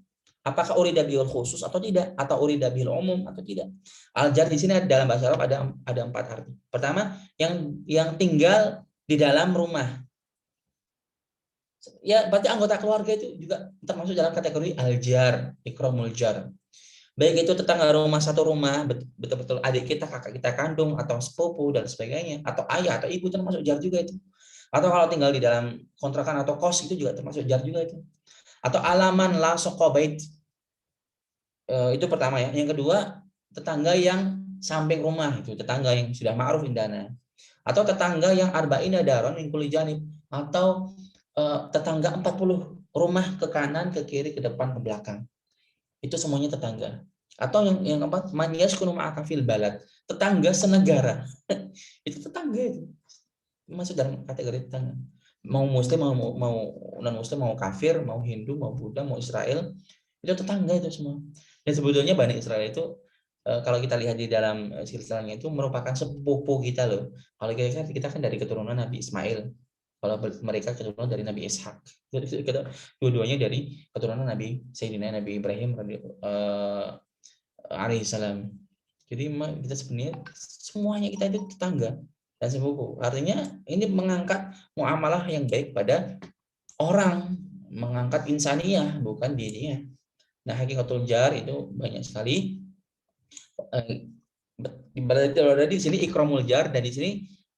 Apakah urida bil khusus atau tidak? Atau urida bil umum atau tidak? Aljar di sini dalam bahasa Arab ada 4 arti. Pertama, yang tinggal di dalam rumah. Ya, berarti anggota keluarga itu juga termasuk dalam kategori aljar, ikramul jar. Baik itu tetangga rumah satu rumah, betul-betul adik kita, kakak kita kandung, atau sepupu, dan sebagainya, atau ayah, atau ibu, termasuk jar juga itu. Atau kalau tinggal di dalam kontrakan atau kos, itu juga termasuk jar juga itu. Atau alaman la sokobait, itu pertama ya. Yang kedua, tetangga yang samping rumah, itu tetangga yang sudah ma'ruf indana. Atau tetangga yang arba'ina daron min kulli janib, atau tetangga 40 rumah ke kanan, ke kiri, ke depan, ke belakang. Itu semuanya tetangga. Atau yang apa? Man yaskunu ma'aka fil balad, tetangga senegara. Itu tetangga itu. Masuk dalam kategori tetangga. Mau muslim, mau non muslim, mau kafir, mau Hindu, mau Buddha, mau Israel, itu tetangga itu semua. Dan sebetulnya Bani Israel itu kalau kita lihat di dalam silsilahnya itu merupakan sepupu kita loh. Kalau kita kan dari keturunan Nabi Ismail. Kalau mereka keturunan dari Nabi Ishak. Dua-duanya dari keturunan Nabi Sayyidina Nabi Ibrahim alaihissalam. Jadi kita sebenarnya semuanya kita itu tetangga dan sepupu. Artinya ini mengangkat muamalah yang baik pada orang, mengangkat insaniyah bukan dirinya. Nah, hakikatul jar itu banyak sekali. Berarti di sini ikramul jar, dan di sini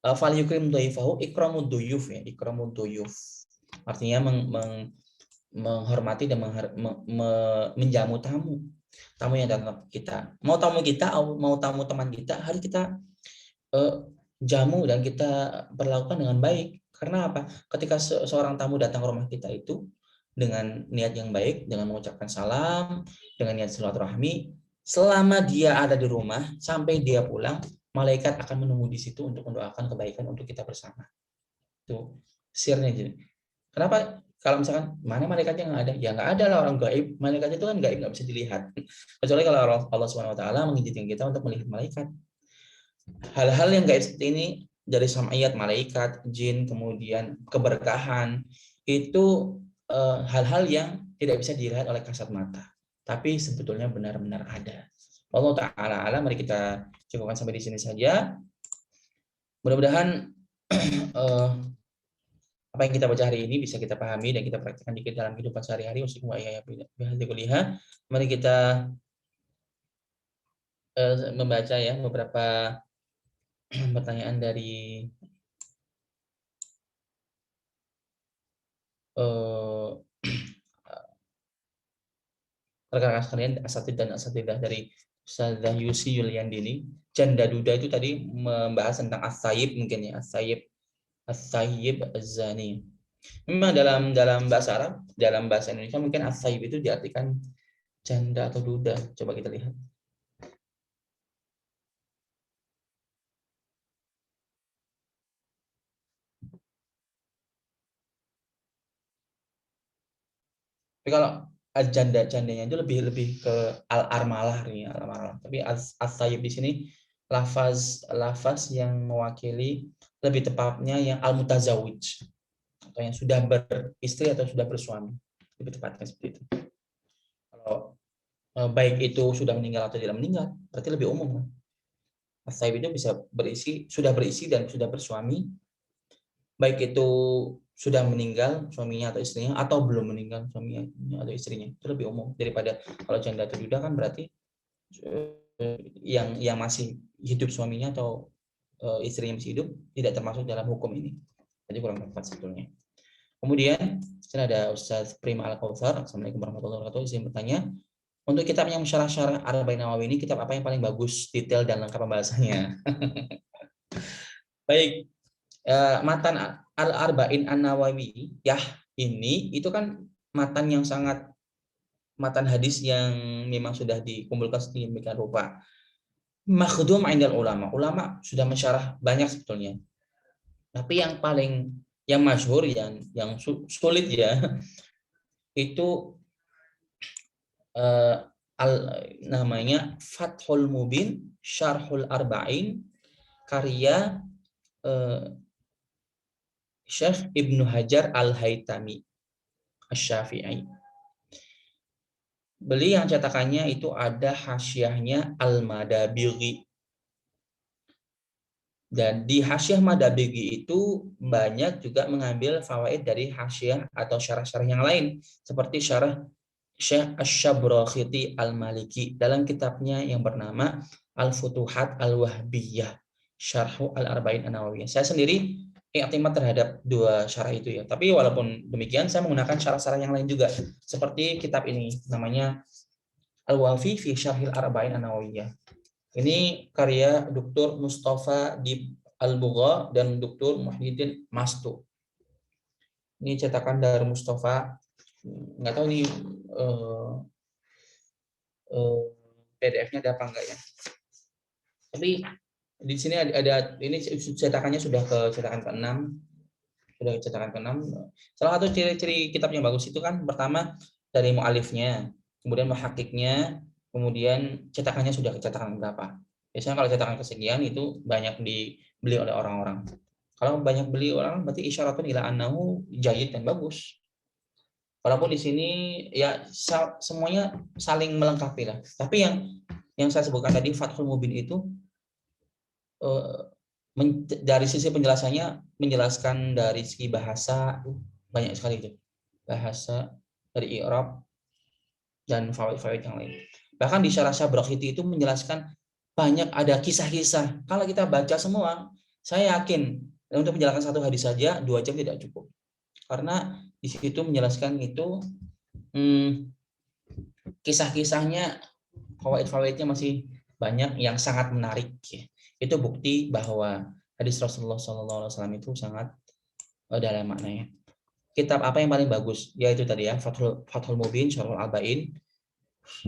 fal yukrim dhaifahu ikramud duyuf ya, ikramud duyuf. Artinya menghormati dan menjamu tamu yang datang kita. Mau tamu kita, mau tamu teman kita, harus kita jamu dan kita perlakukan dengan baik. Karena apa? Ketika seorang tamu datang ke rumah kita itu dengan niat yang baik, dengan mengucapkan salam, dengan niat silaturahmi, selama dia ada di rumah sampai dia pulang, malaikat akan menunggu di situ untuk mendoakan kebaikan untuk kita bersama. Itu sirnya. Kenapa? Kalau misalkan mana malaikatnya nggak ada, ya nggak ada lah, orang gaib. Malaikat itu kan gaib, nggak bisa dilihat. Kecuali kalau Allah Subhanahu Wa Taala mengizinkan kita untuk melihat malaikat. Hal-hal yang gaib seperti ini dari sam'iyat malaikat, jin, kemudian keberkahan, itu hal-hal yang tidak bisa dilihat oleh kasat mata, tapi sebetulnya benar-benar ada. Allah Ta'ala alam. Mari kita cukupkan sampai di sini saja. Mudah-mudahan apa yang kita baca hari ini bisa kita pahami dan kita praktikkan dikit dalam kehidupan sehari-hari. Mari kita membaca ya beberapa pertanyaan dari rekan-rekan sekalian, asatid dan asatidah dari Ustazah Yusi Yuliandini. Janda duda itu tadi membahas tentang as-sayyib, mungkin ya, as-sayyib az-zani. Memang dalam bahasa Arab, dalam bahasa Indonesia mungkin as-sayyib itu diartikan janda atau duda. Coba kita lihat. Tapi kalau jandanya itu lebih ke al-armalah nih, al-armalah. Tapi as-sayyib di sini lafaz yang mewakili, lebih tepatnya yang al-mutazawwij, atau yang sudah beristri atau sudah bersuami, lebih tepatnya seperti itu. Kalau baik itu sudah meninggal atau tidak meninggal, berarti lebih umum kan. As-saib itu bisa sudah berisi dan sudah bersuami, baik itu sudah meninggal suaminya atau istrinya atau belum meninggal suaminya atau istrinya. Itu lebih umum daripada kalau janda atau duda kan berarti yang masih hidup suaminya atau istrinya masih hidup tidak termasuk dalam hukum ini. Jadi kurang tepat sebetulnya. Kemudian sini ada Ustaz Prima Al-Kautsar. Assalamualaikum warahmatullahi wabarakatuh. Izin bertanya, untuk kitab yang syarah-syarah Arba'in Nawawi ini kitab apa yang paling bagus, detail dan lengkap pembahasannya? Baik, matan Al-Arba'in An-Nawawi ya ini itu kan matan hadis yang memang sudah dikumpulkan sedemikian rupa. Makhdum indal ulama. Ulama sudah mensyarah banyak sebetulnya. Tapi yang masyhur yang sulit ya itu namanya Fathul Mubin Syarhul Arba'in karya Syekh Ibnu Hajar Al-Haytami Asy-Syafi'i. Beli yang cetakannya itu ada hasyiahnya Al-Madabighi. Dan di hasyiah Madabighi itu banyak juga mengambil fawaid dari hasyiah atau syarah-syarah yang lain seperti syarah Syekh Asy-Syabrakhiti Al-Maliki dalam kitabnya yang bernama Al-Futuhat Al-Wahbiyah Syarhu Al-Arba'in An-Nawawiyah. Saya sendiri i'timad terhadap dua syarah itu ya. Tapi walaupun demikian saya menggunakan syarah-syarah yang lain juga seperti kitab ini namanya Al-Wafi fi Syarhil Arba'in An-Nawawiyah. Ini karya Dr. Mustafa Dib Al-Bugha dan Dr. Muhyiddin Mastu. Ini cetakan dari Mustafa. Nggak tahu ini PDF-nya ada apa enggak ya. Tapi di sini ada ini cetakannya sudah ke cetakan ke-6. Sudah ke cetakan ke-6. Salah satu ciri-ciri kitab yang bagus itu kan pertama dari mu'alifnya, kemudian muhakkiknya, kemudian cetakannya sudah ke cetakan berapa. Biasanya kalau cetakan kesekian itu banyak dibeli oleh orang-orang. Kalau banyak beli orang berarti isyaratun ila annahu jayyid dan bagus. Walaupun di sini ya semuanya saling melengkapi lah. Tapi yang saya sebutkan tadi Fathul Mubin itu dari sisi penjelasannya menjelaskan dari segi bahasa banyak sekali itu. Bahasa dari i'rab dan fawaid-fawaid yang lain. Bahkan di Syarah Syabrakhiti itu menjelaskan banyak ada kisah-kisah. Kalau kita baca semua, saya yakin untuk menjelaskan satu hadis saja 2 jam tidak cukup. Karena di situ menjelaskan itu kisah-kisahnya, fawaid-fawaidnya masih banyak yang sangat menarik. Itu bukti bahwa hadis Rasulullah SAW itu sangat dalam maknanya. Kitab apa yang paling bagus? Yaitu tadi ya Fathul Mubin, Syarhul Arba'in,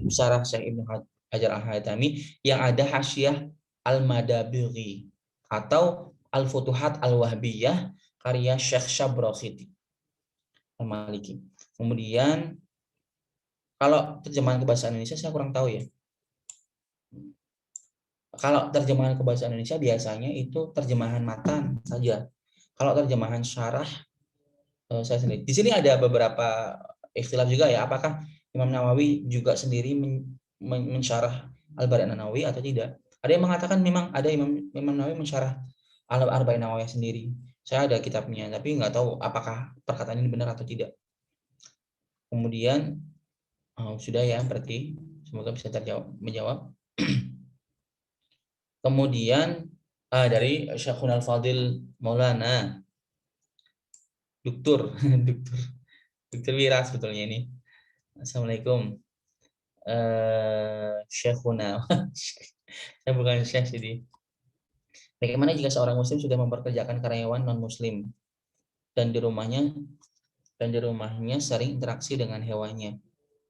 Syarah Syekh Ibnu Hajar Al-Haytami yang ada hasyiah Al-Madabighi atau Al-Futuhat Al-Wahbiyah karya Syekh Syabrakhiti Al-Maliki. Kemudian kalau terjemahan ke bahasa Indonesia saya kurang tahu ya. Kalau terjemahan ke bahasa Indonesia biasanya itu terjemahan matan saja. Kalau terjemahan syarah saya sendiri. Di sini ada beberapa ikhtilaf juga ya. Apakah Imam Nawawi juga sendiri mensyarah Al-Arba'in Nawawi atau tidak? Ada yang mengatakan memang ada Imam Nawawi mensyarah Al-Arba'in Nawawi sendiri. Saya ada kitabnya, tapi nggak tahu apakah perkataan ini benar atau tidak. Kemudian sudah ya, berarti semoga bisa menjawab. Kemudian dari Syekhul Al-Fadil Maulana Dr. Wira sebetulnya ini. Assalamualaikum. Syekhuna. Saya bukan syekh jadi. Bagaimana jika seorang muslim sudah memperkerjakan karyawan non muslim dan di rumahnya sering interaksi dengan hewannya?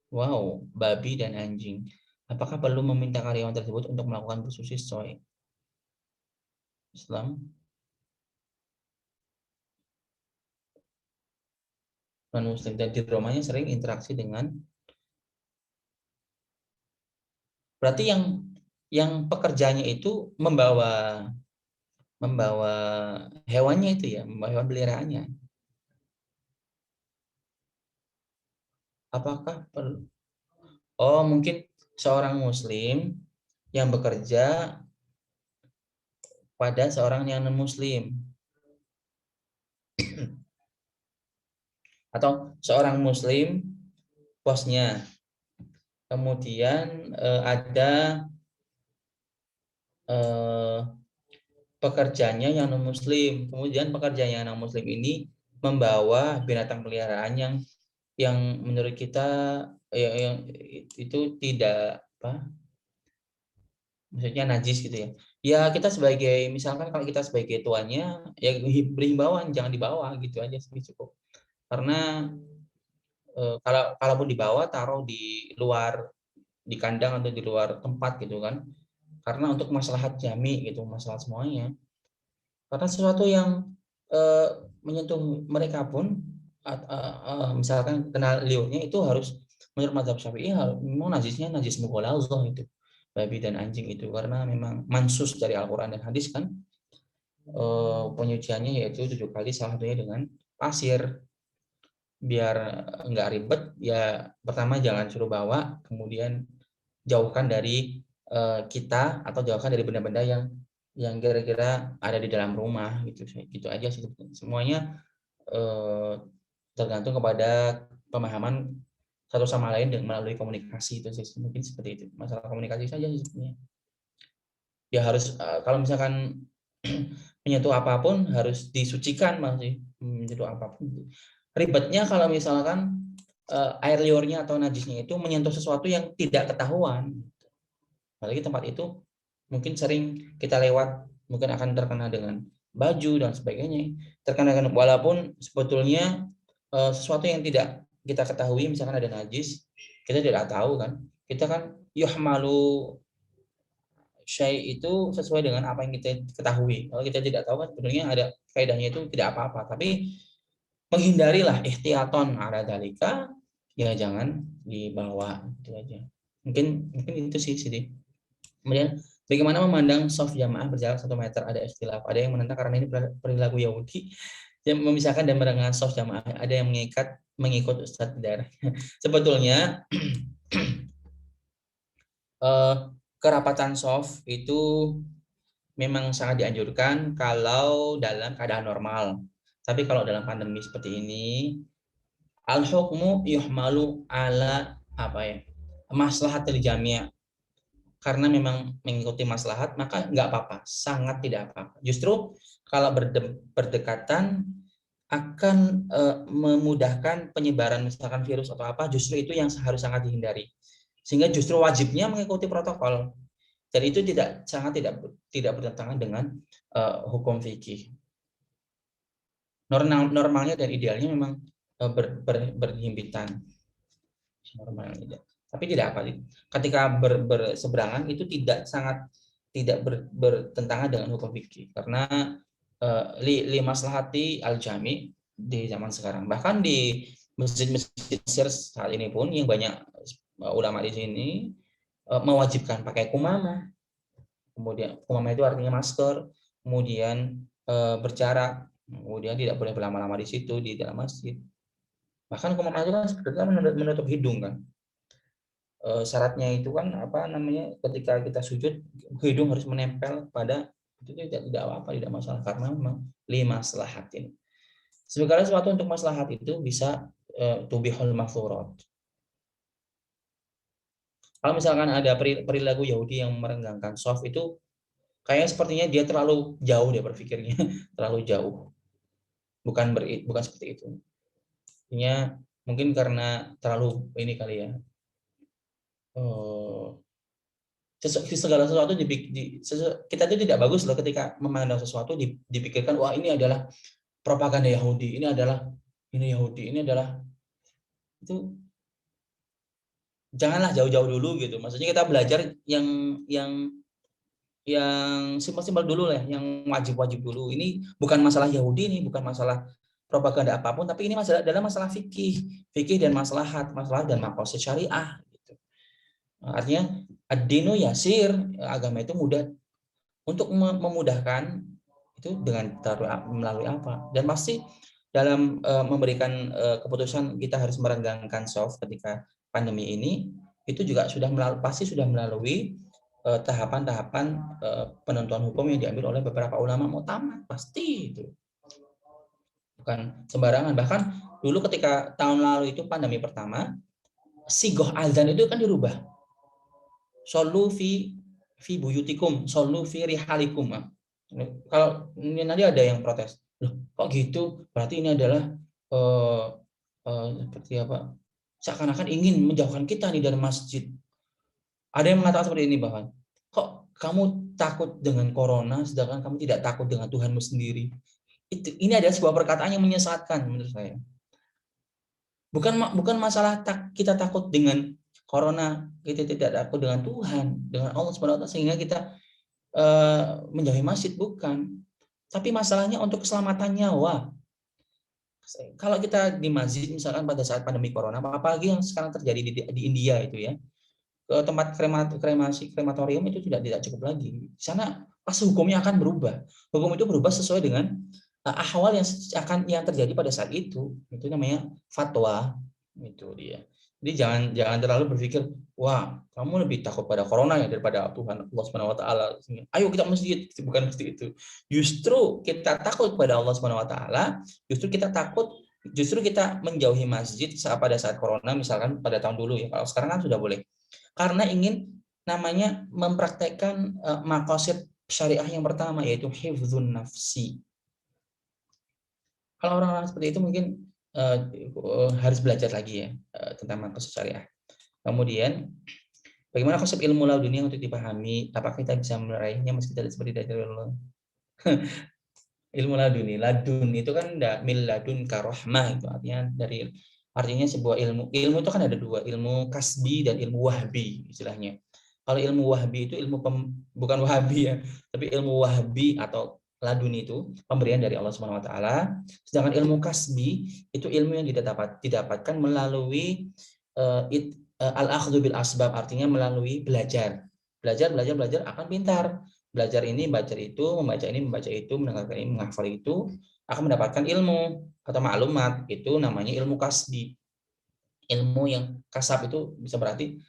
Wow, babi dan anjing. Apakah perlu meminta karyawan tersebut untuk melakukan bersuci sesuai Islam? Non muslim dan di rumahnya sering interaksi dengan, berarti yang pekerjaannya itu membawa hewannya itu ya, membawa hewan peliharaannya. Apakah perlu? Oh, mungkin seorang muslim yang bekerja pada seorang yang non-muslim, atau seorang muslim bosnya, kemudian ada pekerjanya yang non muslim, kemudian pekerjanya yang non muslim ini membawa binatang peliharaan yang menurut kita yang itu tidak apa, maksudnya najis gitu ya. Ya kita sebagai, misalkan kalau kita sebagai tuannya ya berhimbauan jangan dibawa gitu aja sih cukup. Karena kalaupun dibawa taruh di luar, di kandang atau di luar tempat gitu kan. Karena untuk maslahat jami gitu, masalah semuanya. Karena sesuatu yang menyentuh mereka pun misalkan kena liurnya itu harus, menurut mazhab Syafi'i memang najisnya najis mughaladzah itu, babi dan anjing itu, karena memang mansus dari Al-Qur'an dan hadis kan, penyuciannya yaitu 7 kali, salah satunya dengan pasir. Biar nggak ribet ya, pertama jangan suruh bawa, kemudian jauhkan dari kita, atau jauhkan dari benda-benda yang kira-kira ada di dalam rumah gitu. Gitu aja sih, semuanya tergantung kepada pemahaman satu sama lain dengan melalui komunikasi itu sih, mungkin seperti itu, masalah komunikasi saja sih sebenarnya. Ya harus kalau misalkan menyentuh apapun harus disucikan, masih menyentuh apapun. Ribetnya kalau misalkan air liurnya atau najisnya itu menyentuh sesuatu yang tidak ketahuan. Apalagi tempat itu mungkin sering kita lewat, mungkin akan terkena dengan baju dan sebagainya. Terkena dengan, walaupun sebetulnya sesuatu yang tidak kita ketahui, misalkan ada najis, kita tidak tahu kan. Kita kan yuhmalu syai itu sesuai dengan apa yang kita ketahui. Kalau kita tidak tahu kan sebenarnya ada kaidahnya itu tidak apa-apa. Tapi menghindarilah ihtiyaton ala dalika, ya jangan dibawa itu aja. Mungkin itu sih Sidi. Kemudian bagaimana memandang soft jamaah berjarak 1 meter, ada istilah. Ada yang menentang karena ini perilaku Yahudi yang memisahkan dan merenggangkan soft jamaah. Ada yang mengikut Ustadz di daerah. Sebetulnya kerapatan soft itu memang sangat dianjurkan kalau dalam keadaan normal. Tapi kalau dalam pandemi seperti ini, al hukmu yuhmalu ala apa ya? Maslahatil jami'. Karena memang mengikuti maslahat, maka nggak apa-apa, sangat tidak apa-apa. Justru kalau berdekatan akan memudahkan penyebaran misalkan virus atau apa, justru itu yang harus sangat dihindari. Sehingga justru wajibnya mengikuti protokol. Dan itu sangat tidak bertentangan dengan hukum fikih. Normalnya dan idealnya memang berhimpitan. Normalnya. Tapi tidak apa. Ketika berseberangan itu tidak bertentangan dengan hukum fikih, karena li maslahati al jami di zaman sekarang. Bahkan di masjid-masjid Mesir saat ini pun yang banyak ulama di sini mewajibkan pakai kumamah. Kemudian kumamah itu artinya masker, kemudian berjarak, kemudian tidak boleh berlama-lama di situ di dalam masjid. Bahkan kumamah itu kan sebetulnya menutup hidung kan. Syaratnya itu kan apa namanya, ketika kita sujud hidung harus menempel pada itu, tidak apa-apa, tidak masalah, karena memang lima maslahatin. Segala sesuatu untuk maslahat itu bisa tubihul mahzurat. Kalau misalkan ada perilaku Yahudi yang merenggangkan soft itu, kayaknya sepertinya dia terlalu jauh dia berpikirnya, terlalu jauh. Bukan seperti itu. Artinya mungkin karena terlalu ini kali ya. Segala sesuatu kita itu tidak bagus loh ketika memandang sesuatu dipikirkan wah ini adalah propaganda Yahudi, ini Yahudi, ini adalah itu. Janganlah jauh-jauh dulu gitu. Maksudnya kita belajar yang simpel-simpel dulu lah, yang wajib-wajib dulu. Ini bukan masalah Yahudi, ini bukan masalah propaganda apapun, tapi ini adalah masalah fikih dan maslahat dan maqasid syariah gitu. Artinya ad-dinu yasir, agama itu mudah. Untuk memudahkan itu dengan melalui apa? Dan pasti dalam memberikan keputusan kita harus merenggangkan soft ketika pandemi ini, itu juga pasti sudah melalui tahapan-tahapan penentuan hukum yang diambil oleh beberapa ulama muktamad, pasti itu. Bukan sembarangan. Bahkan dulu ketika tahun lalu itu pandemi pertama, sigoh azan itu kan dirubah. Solu fi buyutikum, solu fi rihalikum. Kalau ini nanti ada yang protes, loh kok gitu? Berarti ini adalah seperti apa? Seakan-akan ingin menjauhkan kita nih dari masjid. Ada yang mengatakan seperti ini bahkan, kok kamu takut dengan corona sedangkan kamu tidak takut dengan Tuhanmu sendiri? Ini adalah sebuah perkataan yang menyesatkan menurut saya. Bukan masalah kita takut dengan corona, kita tidak takut dengan Tuhan, dengan Allah Subhanahu wa taala sehingga kita menjauhi masjid, bukan. Tapi masalahnya untuk keselamatan nyawa. Kalau kita di masjid misalkan pada saat pandemi corona, apalagi yang sekarang terjadi di India itu ya, ke tempat krematorium itu tidak cukup lagi. Di sana pasti hukumnya akan berubah. Hukum itu berubah sesuai dengan ahwal yang terjadi pada saat itu. Itu namanya fatwa. Itu dia. Jadi jangan terlalu berpikir, wah kamu lebih takut pada corona ya daripada Tuhan Allah Subhanahu wa taala. Ayo kita masjid, bukan seperti itu. Justru kita takut pada Allah Subhanahu wa taala, justru kita menjauhi masjid pada saat corona, misalkan pada tahun dulu ya. Kalau sekarang kan sudah boleh. Karena ingin namanya mempraktekkan maqasid syariah yang pertama, yaitu hifdzun nafsi. Kalau orang-orang seperti itu mungkin harus belajar lagi ya tentang maqasid syariah. Kemudian bagaimana konsep ilmu laduni untuk dipahami? Apakah kita bisa meraihnya meski tidak seperti dari Allah? Ilmu laduni, ladun itu kan mil ladun karohmah, itu artinya sebuah ilmu itu kan ada dua, ilmu kasbi dan ilmu wahbi istilahnya. Kalau ilmu wahbi itu bukan wahabi ya, tapi ilmu wahbi atau ladun itu pemberian dari Allah Subhanahu wa taala. Sedangkan ilmu kasbi itu ilmu yang didapatkan melalui al-akhdhu bil asbab, artinya melalui belajar akan pintar. Belajar ini, baca itu, membaca itu, mendengarkan ini, menghafal itu, akan mendapatkan ilmu atau maklumat. Itu namanya ilmu kasbi. Ilmu yang kasab itu bisa berarti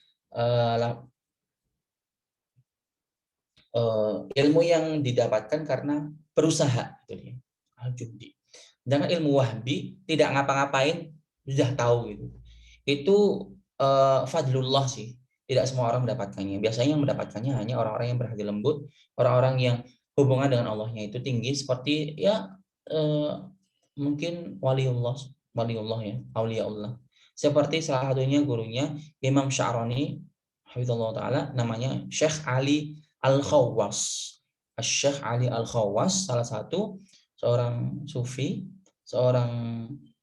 ilmu yang didapatkan karena berusaha. Sedangkan ilmu wahbi tidak ngapa-ngapain sudah tahu gitu. Itu fadlullah sih. Tidak semua orang mendapatkannya. Biasanya yang mendapatkannya hanya orang-orang yang berhati lembut, orang-orang yang hubungan dengan Allahnya itu tinggi, seperti ya mungkin waliullah ya, aulia Allah. Seperti salah satunya gurunya Imam Sya'rani, hafizallahu taala, namanya Syekh Ali Al-Khawwas. Syekh Ali Al-Khawwas salah satu seorang sufi, seorang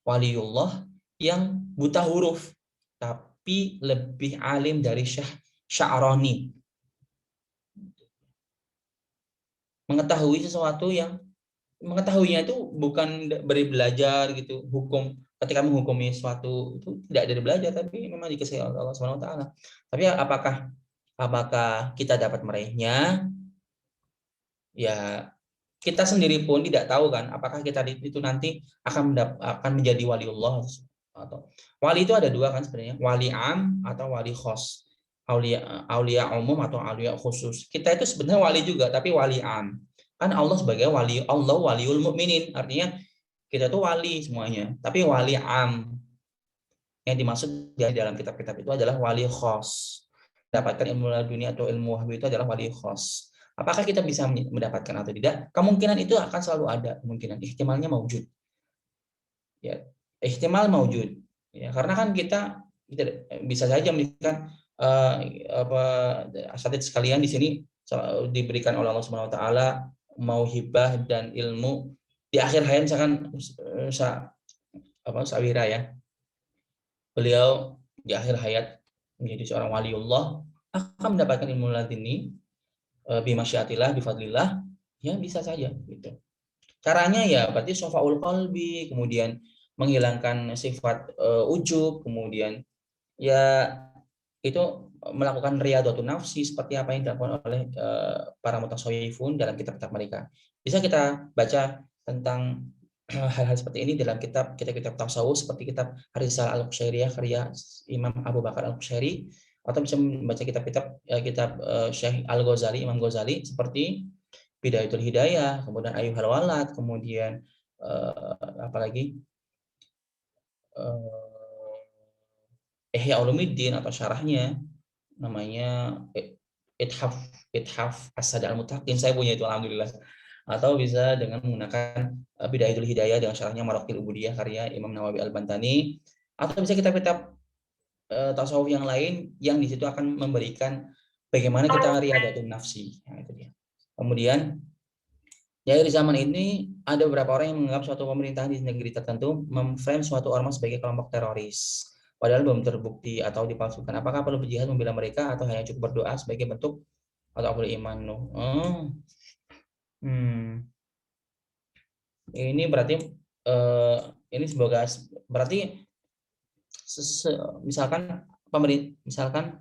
waliullah yang buta huruf, tapi lebih alim dari Syekh Sya'rani. Mengetahui sesuatu yang mengetahuinya itu bukan dari belajar gitu, hukum ketika menghukumi sesuatu itu tidak dari belajar, tapi memang dikasih oleh Allah Subhanahu wa taala. Tapi apakah kita dapat meraihnya? Ya kita sendiri pun tidak tahu kan, apakah kita itu nanti akan menjadi waliullah atau wali itu ada dua kan sebenarnya, wali am atau wali khos, aulia umum atau aulia khusus. Kita itu sebenarnya wali juga tapi wali am. Kan Allah sebagai wali, Allah waliul mukminin, artinya kita tuh wali semuanya, tapi wali am yang dimaksud di dalam kitab-kitab itu adalah wali khos. Dapatkan ilmu laduni atau ilmu wahyu itu adalah wali khos. Apakah kita bisa mendapatkan atau tidak? Kemungkinan itu akan selalu ada, kemungkinan ihtimalnya maujud. Ya, ihtimal maujud. Ya, karena kan kita bisa saja misalkan asatid sekalian di sini diberikan oleh Allah Subhanahu wa taala mauhibah dan ilmu di akhir hayat, misalkan Sawira ya. Beliau di akhir hayat menjadi seorang waliullah, akan mendapatkan ilmu laduni bimasyiatillah, bifadlillah, ya bisa saja gitu. Caranya ya berarti sofaul qalbi, kemudian menghilangkan sifat ujub, kemudian ya itu melakukan riyadhatun nafsi seperti apa yang dilakukan oleh para mutasawwifun dalam kitab-kitab mereka. Bisa kita baca tentang hal-hal seperti ini dalam kitab tasawuf seperti kitab Risalah Al-Qusyairiyah karya Imam Abu Bakar Al-Qusyairi, atau bisa membaca kitab Syekh Al-Ghazali, Imam Ghazali seperti Bidayatul Hidayah, kemudian Ayyuhal Walad, kemudian apalagi Ihya Ulumuddin atau syarahnya namanya Ithaf As-Sada Al-Muttaqin, saya punya itu alhamdulillah. Atau bisa dengan menggunakan Bidayatul Hidayah dengan syarahnya Maraqil Ubudiyah karya Imam Nawawi Al-Bantani, atau bisa kitab-kitab tasawuf yang lain yang di situ akan memberikan bagaimana kita riadatun nafsi. Nah, itu dia. Kemudian ya di zaman ini ada beberapa orang yang menganggap suatu pemerintahan di negeri tertentu memframe suatu ormas sebagai kelompok teroris. Padahal belum terbukti atau dipalsukan. Apakah perlu berjihad membela mereka atau hanya cukup berdoa sebagai bentuk atau beriman? Ini berarti ini sebagai berarti misalkan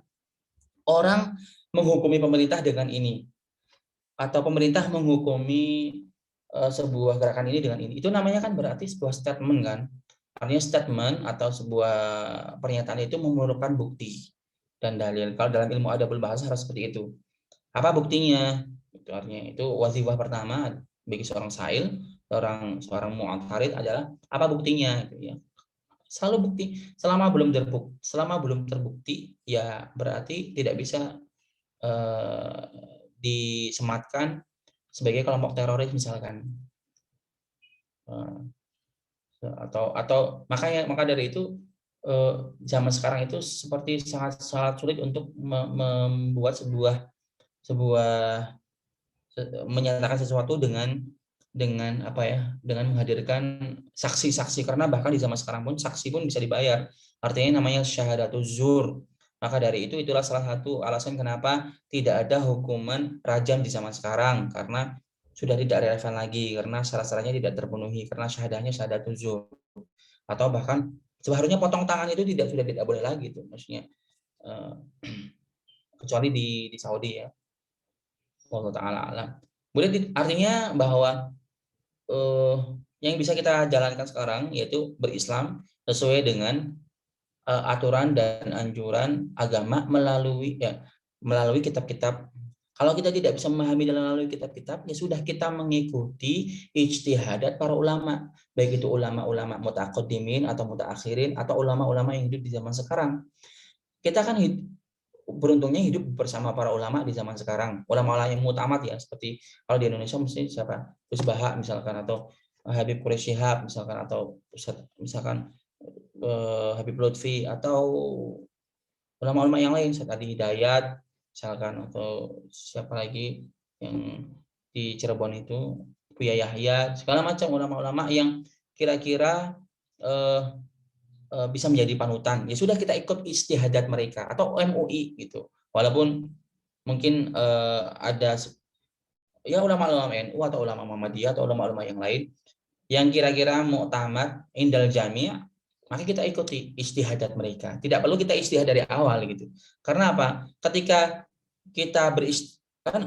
orang menghukumi pemerintah dengan ini, atau pemerintah menghukumi sebuah gerakan ini dengan ini, itu namanya kan berarti sebuah statement kan. Artinya statement atau sebuah pernyataan itu memerlukan bukti dan dalil. Kalau dalam ilmu adabul bahasa harus seperti itu. Apa buktinya? Itu artinya itu wazifah pertama bagi seorang sa'il, seorang mu'tarid adalah apa buktinya gitu ya. Selalu bukti. Selama belum terbukti ya berarti tidak bisa disematkan sebagai kelompok teroris misalkan. Maka dari itu zaman sekarang itu seperti sangat sulit untuk membuat menyatakan sesuatu dengan menghadirkan saksi-saksi, karena bahkan di zaman sekarang pun saksi pun bisa dibayar. Artinya namanya syahadatuz zur. Maka dari itu itulah salah satu alasan kenapa tidak ada hukuman rajam di zaman sekarang, karena sudah tidak relevan lagi, karena syarat-syaratnya tidak terpenuhi, karena syahadahnya syahadatuz zur. Atau bahkan seharusnya potong tangan itu sudah tidak boleh lagi tuh, maksudnya kecuali di Saudi ya. Allah taala alam. Kemudian artinya bahwa yang bisa kita jalankan sekarang yaitu berislam sesuai dengan aturan dan anjuran agama melalui kitab-kitab. Kalau kita tidak bisa memahami melalui kitab-kitab, ya sudah kita mengikuti ijtihadat para ulama, baik itu ulama-ulama mutaqaddimin atau mutaakhirin atau ulama-ulama yang hidup di zaman sekarang. Kita kan beruntungnya hidup bersama para ulama di zaman sekarang, ulama-ulama yang mutamat ya, seperti kalau di Indonesia mesti siapa, Gus Baha misalkan, atau Habib Quraish Shihab misalkan, atau misalkan Habib Lutfi, atau ulama-ulama yang lain, Ustaz Adi Hidayat misalkan, atau siapa lagi yang di Cirebon itu, Buya Yahya, segala macam ulama-ulama yang kira-kira bisa menjadi panutan. Ya sudah, kita ikut istihadat mereka, atau MUI gitu. Walaupun mungkin ada ya ulama-ulama NU atau ulama Muhammadiyah atau ulama-ulama yang lain yang kira-kira mu'tamad indal jami', maka kita ikuti istihadat mereka. Tidak perlu kita istihad dari awal gitu. Karena apa? Ketika kita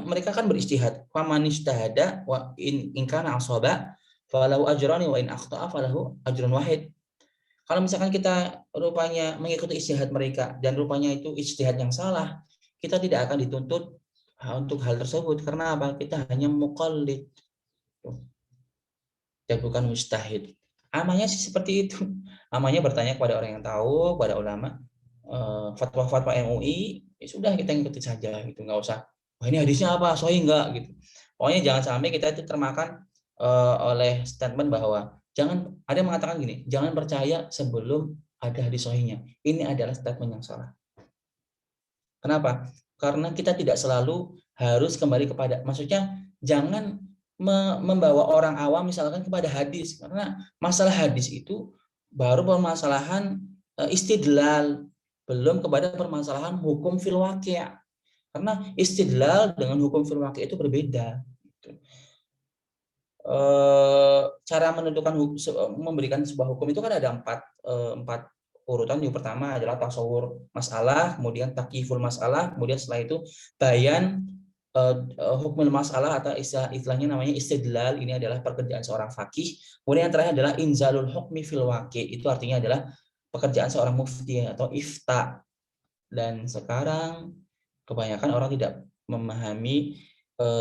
mereka kan beristihad. Faman istahada wa in kana asaba falahu ajrani wa in akhta'a falahu ajrun wahid. Kalau misalkan kita rupanya mengikuti istihad mereka dan rupanya itu istihad yang salah, kita tidak akan dituntut untuk hal tersebut. Karena apa? Kita hanya muqallid dan bukan mustahid. Amalnya sih seperti itu. Amalnya bertanya kepada orang yang tahu, kepada ulama, fatwa-fatwa MUI, ya sudah kita ikuti saja gitu, nggak usah. Wah, ini hadisnya apa? Sahih enggak gitu. Pokoknya jangan sampai kita itu termakan oleh statement bahwa ada yang mengatakan gini, jangan percaya sebelum ada hadis sahihnya. Ini adalah statement yang salah. Kenapa? Karena kita tidak selalu harus kembali kepada, maksudnya jangan membawa orang awam misalkan kepada hadis, karena masalah hadis itu baru permasalahan istidlal, belum kepada permasalahan hukum fil waqi'. Karena istidlal dengan hukum fil waqi' itu berbeda. Cara menentukan memberikan sebuah hukum itu kan ada empat urutan. Yang pertama adalah tasawur masalah, kemudian takyiful masalah, kemudian setelah itu bayan hukum masalah, atau istilahnya namanya istidlal. Ini adalah pekerjaan seorang faqih. Kemudian yang terakhir adalah inzalul hukmi fil waqi', itu artinya adalah pekerjaan seorang mufti atau ifta. Dan sekarang kebanyakan orang tidak memahami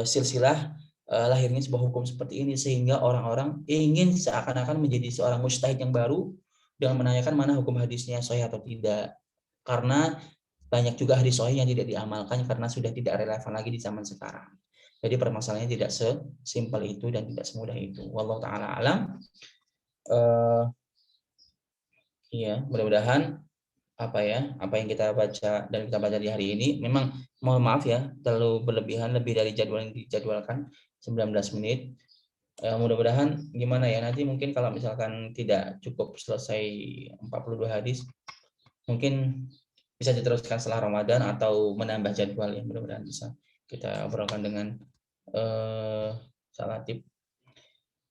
silsilah lahirnya sebuah hukum seperti ini, sehingga orang-orang ingin seakan-akan menjadi seorang mujtahid yang baru dengan menanyakan mana hukum hadisnya sahih atau tidak. Karena banyak juga hadis sahih yang tidak diamalkan karena sudah tidak relevan lagi di zaman sekarang. Jadi permasalahannya tidak sesimpel itu dan tidak semudah itu. Wallahu taala alam. Iya, mudah-mudahan apa yang kita baca dan kita baca di hari ini, memang mohon maaf ya terlalu berlebihan, lebih dari jadwal yang dijadwalkan 19 menit. Mudah-mudahan gimana ya, nanti mungkin kalau misalkan tidak cukup selesai 42 hadis, mungkin bisa diteruskan setelah Ramadan atau menambah jadwal ya, mudah-mudahan bisa kita obrolkan dengan Salatif.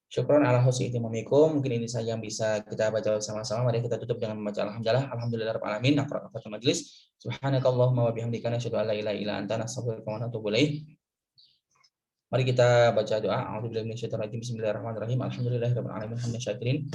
Syukron ala husni ihtimamikum. Mungkin ini saja yang bisa kita baca sama-sama. Mari kita tutup dengan membaca alhamdulillah alamin. Naqra fatul majlis. Subhanakallahumma wa bihamdika nasyhadu an la ilaha illa anta nastaghfiruka wa natubu ilaik. Mari kita baca doa. A'udzubillahi minasyaitonir rajim. Bismillahirrahmanirrahim. Alhamdulillahirabbil alamin. Hamdan syakirin.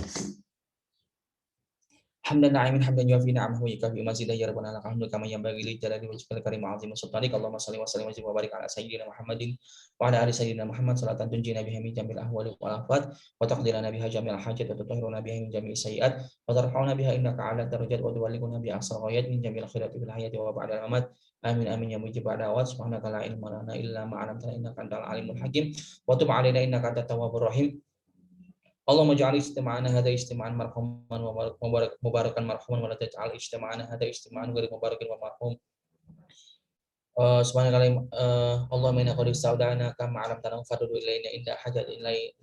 Hamdan na'imin hamdan yuafi ni'amahu wa yukafi mazidah ya rabbana lakal hamdu kama yanbaghi li jalali wajhikal karim wa 'azimi sultanik. Allahumma shalli wa sallim wa barik ala sayyidina Muhammadin wa ala ali sayyidina Muhammad salatan tunjina biha min jamil ahwali wal afat wa taqdirana biha jamil hajat wa tutahhiruna biha min jamil sayyi'at wa tarfa'una biha innaka 'ala darajat wa tuballighuna bi aqsal ghayat min jamil khairati fil hayati wa ba'da al-mamat. Amin amin ya mujib da'wat. Subhanaka la ilma lana illa ma 'allamtana innaka antal alimul hakim wa tub 'alaina innaka antat tawwabur rahim. Allahumma ja'al istima'ana hadha istima'an marhuman wa mubarakan marhuman wa la taj'al istima'ana hadha istima'an ghairu mubarakin wa marhum. Subhanallah, Allahumma inna qad ista'dana kama 'alamtana fadlu ilaina inda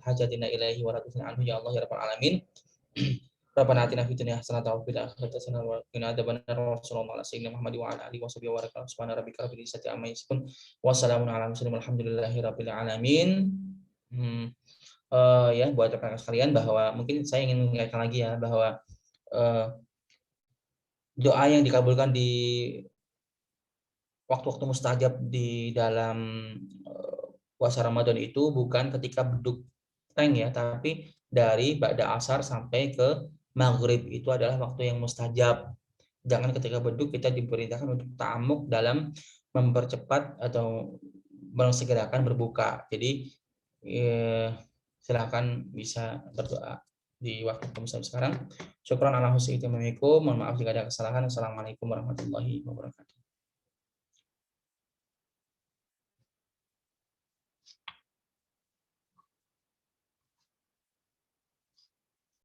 hajatina ilaihi wa radina anhu ya Allah ya rabbal alamin. Rabbana atina fid dunya hasanatan wa fil akhirati hasanatan wa qina adzabannar. Wassallallahu ala sayyidina Muhammad wa ala alihi washabihi wa barakatuh. Subhana rabbika rabbil izzati amma yasifun wa salamun ala mursalin walhamdulillahi rabbil alamin. Ya buat rekan-rekan sekalian, bahwa mungkin saya ingin mengingatkan lagi ya bahwa doa yang dikabulkan di waktu-waktu mustajab di dalam puasa Ramadan itu bukan ketika beduk teng ya, tapi dari ba'da asar sampai ke maghrib itu adalah waktu yang mustajab. Jangan ketika beduk kita diperintahkan untuk ta'amuk dalam mempercepat atau mensegerakan berbuka. Jadi silakan bisa berdoa di waktu mustajab sekarang. Syukran ala husni ihtimamikum. Mohon maaf jika ada kesalahan. Assalamualaikum warahmatullahi wabarakatuh.